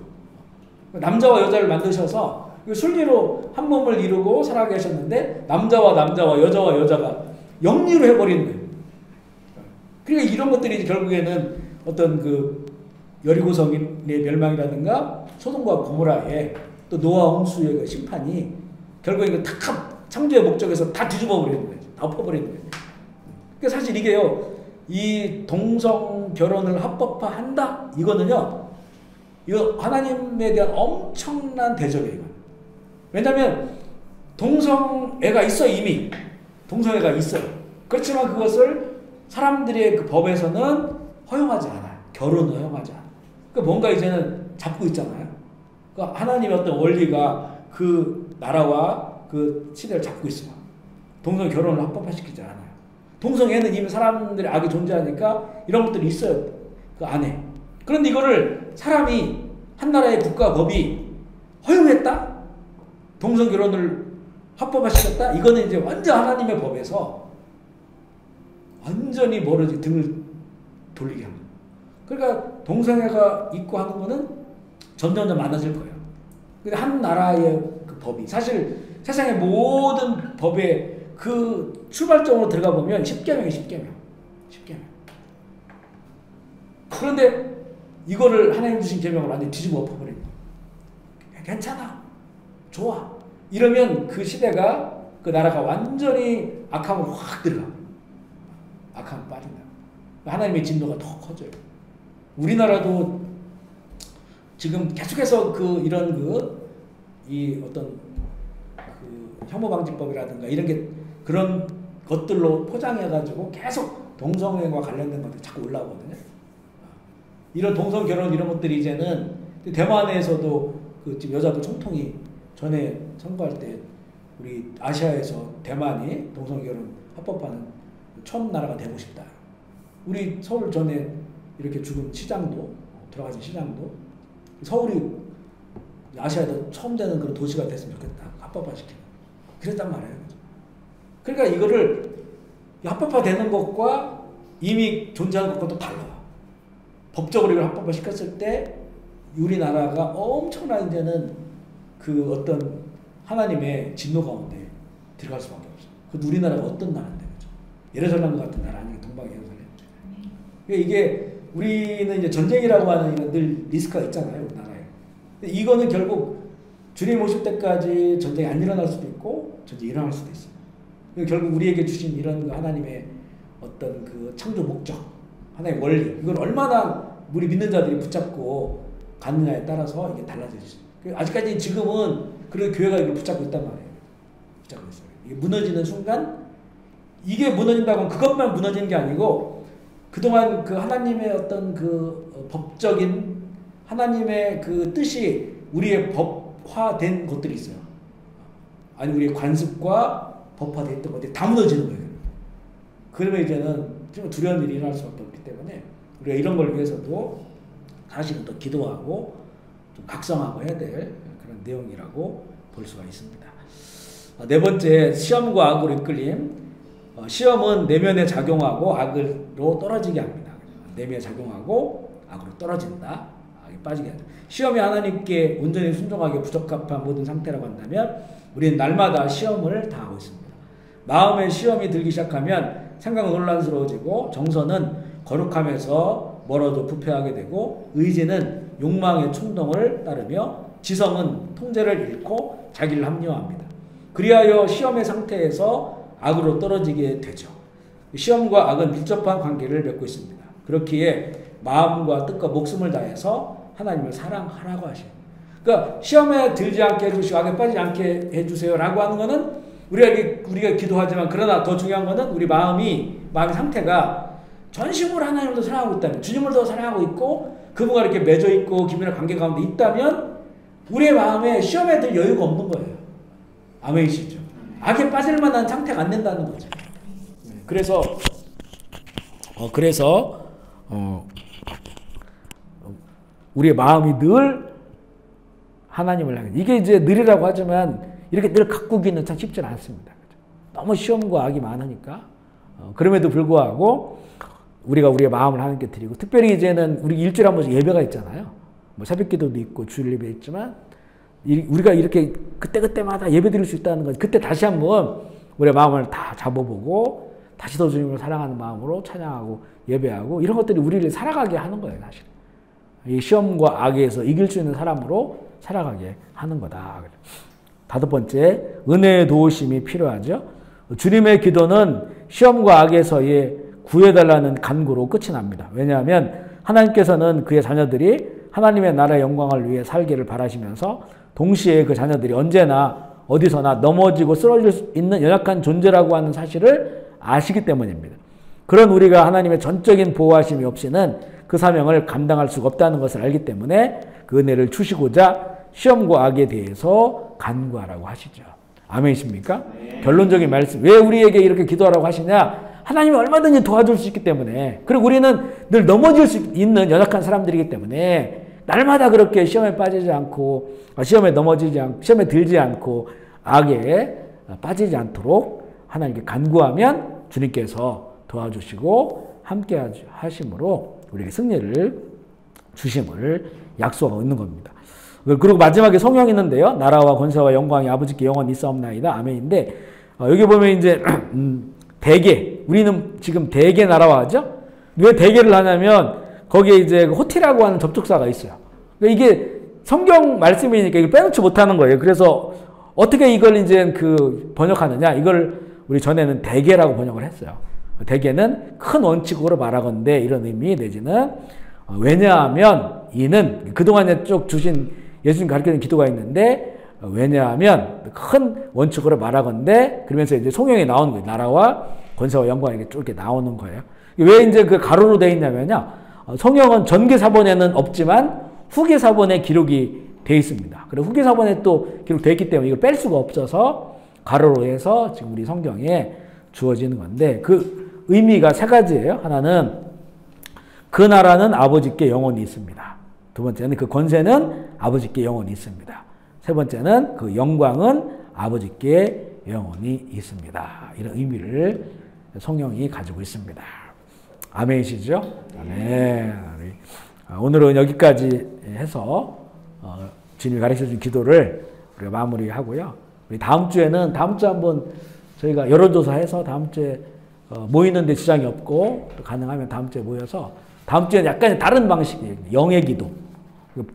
B: 남자와 여자를 만드셔서 순리로 한 몸을 이루고 살아가게 하셨는데 남자와 여자와 여자가 영리로 해버리는 거예요. 그러니까 이런 것들이 결국에는 어떤 그 여리고성의 멸망이라든가 소돔과 고모라의 또 노아 홍수의 그 심판이 결국에 이거 다 창조의 목적에서 다 뒤집어 버리는 거예요. 다 엎어버리는 거예요. 그러니까 사실 이게요, 이 동성 결혼을 합법화한다? 이거는요, 이거 하나님에 대한 엄청난 대적이에요. 왜냐면 동성애가 있어, 이미. 동성애가 있어요. 그렇지만 그것을 사람들의 그 법에서는 허용하지 않아요. 결혼을 허용하지 않아요. 그러니까 뭔가 이제는 잡고 있잖아요. 그러니까 하나님의 어떤 원리가 그 나라와 그 시대를 잡고 있어요. 동성 결혼을 합법화시키지 않아요. 동성애는 이미 사람들의 악이 존재하니까 이런 것들이 있어요. 그 안에. 그런데 이거를 사람이 한 나라의 국가 법이 허용했다? 동성 결혼을 합법화시켰다? 이거는 이제 완전 하나님의 법에서 완전히 멀어지 등을 돌리게 합니다. 그러니까 동성애가 있고 하는 거는 점점 많아질 거예요. 근데 한 나라의 그 법이 사실 세상의 모든 법의 그 출발점으로 들어가 보면 10계명이에요. 10계명. 그런데 이거를 하나님 주신 계명을 완전히 뒤집어 엎어버리는 거예요. 괜찮아. 좋아. 이러면 그 시대가 그 나라가 완전히 악함으로 확 들어가. 악함 빠진다. 하나님의 진노가 더 커져요. 우리나라도 지금 계속해서 이 어떤 그 혐오방지법이라든가 이런 게 그런 것들로 포장해가지고 계속 동성애와 관련된 것들이 자꾸 올라오거든요. 이런 동성 결혼 이런 것들이 이제는 대만에서도 그 지금 여자도 총통이 전에 선거할 때 우리 아시아에서 대만이 동성 결혼 합법화는 처음 나라가 되고 싶다. 우리 서울 전에 이렇게 죽은 시장도 들어가신 시장도 서울이 아시아에서 처음 되는 그런 도시가 됐으면 좋겠다. 합법화시키는. 그랬단 말이에요. 그러니까 이거를 합법화되는 것과 이미 존재하는 것과 또 달라요. 법적으로 이걸 합법화시켰을 때 우리나라가 엄청난 이제는 그 어떤 하나님의 진노 가운데 들어갈 수밖에 없어요. 그 우리나라가 어떤 나라인데, 그죠? 예루살렘 같은 나라 아니에요. 동방 예루살렘. 그러니까 이게 우리는 이제 전쟁이라고 하는 이런 늘 리스크가 있잖아요, 우리나라에. 근데 이거는 결국 주님 오실 때까지 전쟁이 안 일어날 수도 있고 전쟁이 일어날 수도 있어요. 결국 우리에게 주신 이런 하나님의 어떤 그 창조 목적, 하나의 원리, 이걸 얼마나 우리 믿는 자들이 붙잡고 가느냐에 따라서 이게 달라질 수 있어요. 아직까지 지금은 그런 교회가 이걸 붙잡고 있단 말이에요. 붙잡고 있어요. 이게 무너지는 순간 이게 무너진다고 하면 그것만 무너지는 게 아니고 그동안 그 하나님의 어떤 그 법적인 하나님의 그 뜻이 우리의 법화된 것들이 있어요. 아니 우리의 관습과 법화되어 있던 것들이 다 무너지는 거예요. 그러면 이제는 좀 두려운 일이 일어날 수밖에 없기 때문에 우리가 이런 걸 위해서도 사실은 또 기도하고 좀 각성하고 해야 될 그런 내용이라고 볼 수가 있습니다. 네 번째, 시험과 악으로 이끌림. 시험은 내면에 작용하고 악으로 떨어지게 합니다. 내면에 작용하고 악으로 떨어진다. 악에 빠지게 하죠. 시험이 하나님께 온전히 순종하게 부적합한 모든 상태라고 한다면 우리는 날마다 시험을 당하고 있습니다. 마음에 시험이 들기 시작하면 생각은 혼란스러워지고 정서는 거룩함에서 멀어져 부패하게 되고 의지는 욕망의 충동을 따르며 지성은 통제를 잃고 자기를 합리화합니다. 그리하여 시험의 상태에서 악으로 떨어지게 되죠. 시험과 악은 밀접한 관계를 맺고 있습니다. 그렇기에 마음과 뜻과 목숨을 다해서 하나님을 사랑하라고 하십니다. 그러니까 시험에 들지 않게 해주시고 악에 빠지지 않게 해주세요 라고 하는 것은 우리가 기도하지만 그러나 더 중요한 것은 우리 마음의 상태가 전심으로 하나님을 더 사랑하고 있다면 주님을 더 사랑하고 있고 그분과 이렇게 맺어 있고 기밀한 관계 가운데 있다면 우리의 마음에 시험에 들 여유가 없는 거예요. 아멘이시죠? 악에 빠질 만한 상태가 안 된다는 거죠. 그래서 우리의 마음이 늘 하나님을 향해 이게 이제 늘이라고 하지만 이렇게 늘 가꾸기는 참 쉽지 않습니다. 너무 시험과 악이 많으니까 그럼에도 불구하고 우리가 우리의 마음을 하나님께 드리고 특별히 이제는 우리 일주일에 한 번씩 예배가 있잖아요. 뭐 새벽기도도 있고 주일 예배 있지만 우리가 이렇게 그때그때마다 예배 드릴 수 있다는 건 그때 다시 한번 우리의 마음을 다 잡아보고 다시 더 주님을 사랑하는 마음으로 찬양하고 예배하고 이런 것들이 우리를 살아가게 하는 거예요. 사실 이 시험과 악에서 이길 수 있는 사람으로 살아가게 하는 거다. 다섯 번째, 은혜의 도우심이 필요하죠. 주님의 기도는 시험과 악에서의 구해달라는 간구로 끝이 납니다. 왜냐하면 하나님께서는 그의 자녀들이 하나님의 나라의 영광을 위해 살기를 바라시면서 동시에 그 자녀들이 언제나 어디서나 넘어지고 쓰러질 수 있는 연약한 존재라고 하는 사실을 아시기 때문입니다. 그런 우리가 하나님의 전적인 보호하심이 없이는 그 사명을 감당할 수가 없다는 것을 알기 때문에 그 은혜를 주시고자 시험과 악에 대해서 간구하라고 하시죠. 아멘이십니까? 네. 결론적인 말씀. 왜 우리에게 이렇게 기도하라고 하시냐? 하나님이 얼마든지 도와줄 수 있기 때문에 그리고 우리는 늘 넘어질 수 있는 연약한 사람들이기 때문에 날마다 그렇게 시험에 빠지지 않고 시험에 넘어지지 않고 시험에 들지 않고 악에 빠지지 않도록 하나님께 간구하면 주님께서 도와주시고 함께 하심으로 우리에게 승리를 주심을 약속하고 있는 겁니다. 그리고 마지막에 성경이 있는데요. 나라와 권세와 영광이 아버지께 영원히 있사옵나이다. 아멘인데 여기 보면 이제 대개 우리는 지금 대개 나라와 하죠. 왜 대개를 하냐면 거기에 이제 호티라고 하는 접속사가 있어요. 그러니까 이게 성경 말씀이니까 이걸 빼놓지 못하는 거예요. 그래서 어떻게 이걸 이제 그 번역하느냐? 이걸 우리 전에는 대개라고 번역을 했어요. 대개는 큰 원칙으로 말하건대 이런 의미 내지는 왜냐하면 이는 그동안에 쭉 주신 예수님 가르치는 기도가 있는데 왜냐하면 큰 원칙으로 말하건대 그러면서 이제 성경에 나오는 거예요. 나라와 권세와 영광이 이렇게 나오는 거예요. 왜 이제 그 가로로 되어 있냐면요. 성경은 전개 사본에는 없지만 후계 사본에 기록이 되어 있습니다. 그리고 후계 사본에 또 기록되어 있기 때문에 이걸 뺄 수가 없어서 가로로 해서 지금 우리 성경에 주어지는 건데 그 의미가 세 가지예요. 하나는 그 나라는 아버지께 영원히 있습니다. 두 번째는 그 권세는 아버지께 영원히 있습니다. 세 번째는 그 영광은 아버지께 영원히 있습니다. 이런 의미를 성경이 가지고 있습니다. 아멘이시죠? 아멘. 오늘은 여기까지 해서 주님이 가르쳐준 기도를 우리가 마무리하고요. 우리 다음 주에 한번 저희가 여론조사해서 다음 주에 모이는데 지장이 없고 가능하면 다음 주에 모여서 다음 주에는 약간 다른 방식의 영의 기도,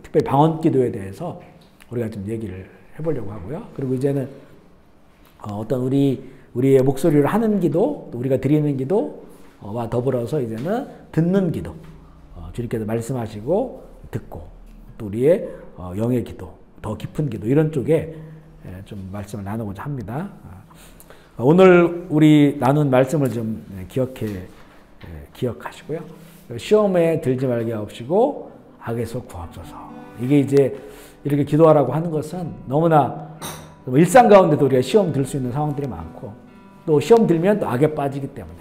B: 특별히 방언 기도에 대해서 우리가 좀 얘기를
A: 해보려고 하고요. 그리고 이제는 어떤 우리의 목소리를 하는 기도, 또 우리가 드리는 기도와 더불어서 이제는 듣는 기도, 주님께서 말씀하시고 듣고, 또 우리의 영의 기도, 더 깊은 기도, 이런 쪽에 좀 말씀을 나누고자 합니다. 오늘 우리 나눈 말씀을 좀 기억하시고요. 시험에 들지 말게 하옵시고 악에서 구하옵소서. 이게 이제 이렇게 기도하라고 하는 것은 너무나 일상 가운데도 우리가 시험 들 수 있는 상황들이 많고, 또 시험 들면 또 악에 빠지기 때문에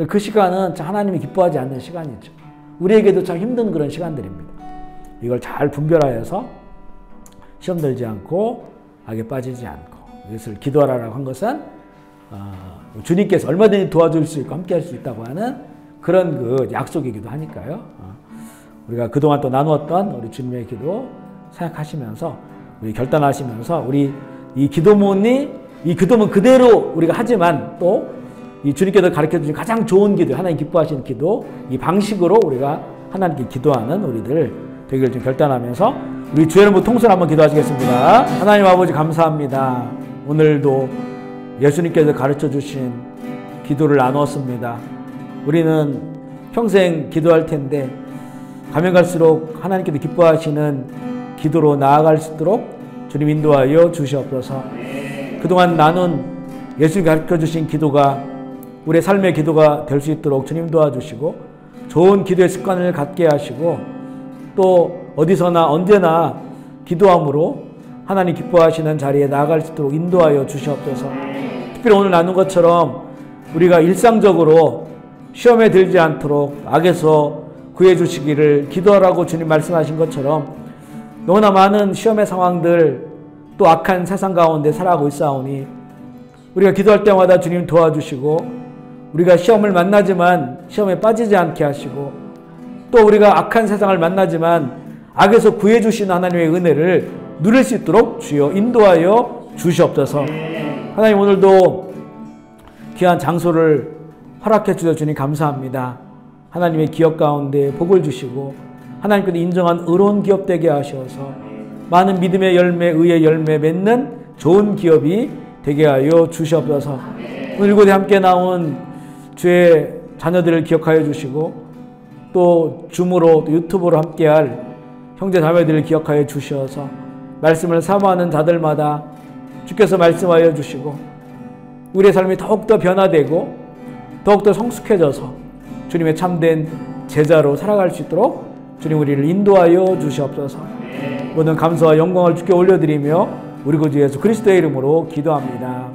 A: 그 시간은 하나님이 기뻐하지 않는 시간이죠. 우리에게도 참 힘든 그런 시간들입니다. 이걸 잘 분별하여서 시험 들지 않고 악에 빠지지 않고, 이것을 기도하라고 한 것은 주님께서 얼마든지 도와줄 수 있고 함께 할 수 있다고 하는 그런 그 약속이기도 하니까요. 우리가 그동안 또 나누었던 우리 주님의 기도 생각하시면서, 우리 결단하시면서, 우리 이 기도문 그대로 우리가 하지만 또 이 주님께서 가르쳐 주신 가장 좋은 기도, 하나님 기뻐하시는 기도, 이 방식으로 우리가 하나님께 기도하는 우리들 되기를 좀 결단하면서 우리 주의 이름으로 통솔 한번 기도하시겠습니다. 하나님 아버지 감사합니다. 오늘도 예수님께서 가르쳐 주신 기도를 나누었습니다. 우리는 평생 기도할 텐데 가면 갈수록 하나님께서 기뻐하시는 기도로 나아갈 수 있도록 주님 인도하여 주시옵소서. 그동안 나눈 예수님 가르쳐 주신 기도가 우리의 삶의 기도가 될 수 있도록 주님 도와주시고, 좋은 기도의 습관을 갖게 하시고, 또 어디서나 언제나 기도함으로 하나님 기뻐하시는 자리에 나아갈 수 있도록 인도하여 주시옵소서. 특별히 오늘 나눈 것처럼 우리가 일상적으로 시험에 들지 않도록 악에서 구해 주시기를 기도하라고 주님 말씀하신 것처럼, 너무나 많은 시험의 상황들, 또 악한 세상 가운데 살아가고 있사오니 우리가 기도할 때마다 주님 도와주시고, 우리가 시험을 만나지만 시험에 빠지지 않게 하시고, 또 우리가 악한 세상을 만나지만 악에서 구해 주시는 하나님의 은혜를 누릴 수 있도록 주여 인도하여 주시옵소서. 하나님, 오늘도 귀한 장소를 허락해 주셔서 주님 감사합니다. 하나님의 기업 가운데 복을 주시고 하나님께서 인정한 의로운 기업 되게 하셔서 많은 믿음의 열매, 의의 열매 맺는 좋은 기업이 되게 하여 주시옵소서. 오늘 이곳에 함께 나온 주의 자녀들을 기억하여 주시고, 또 줌으로 또 유튜브로 함께할 형제 자매들을 기억하여 주셔서 말씀을 사모하는 자들마다 주께서 말씀하여 주시고, 우리의 삶이 더욱더 변화되고 더욱더 성숙해져서 주님의 참된 제자로 살아갈 수 있도록 주님 우리를 인도하여 주시옵소서. 모든 감사와 영광을 주께 올려드리며 우리 구주 예수 그리스도의 이름으로 기도합니다.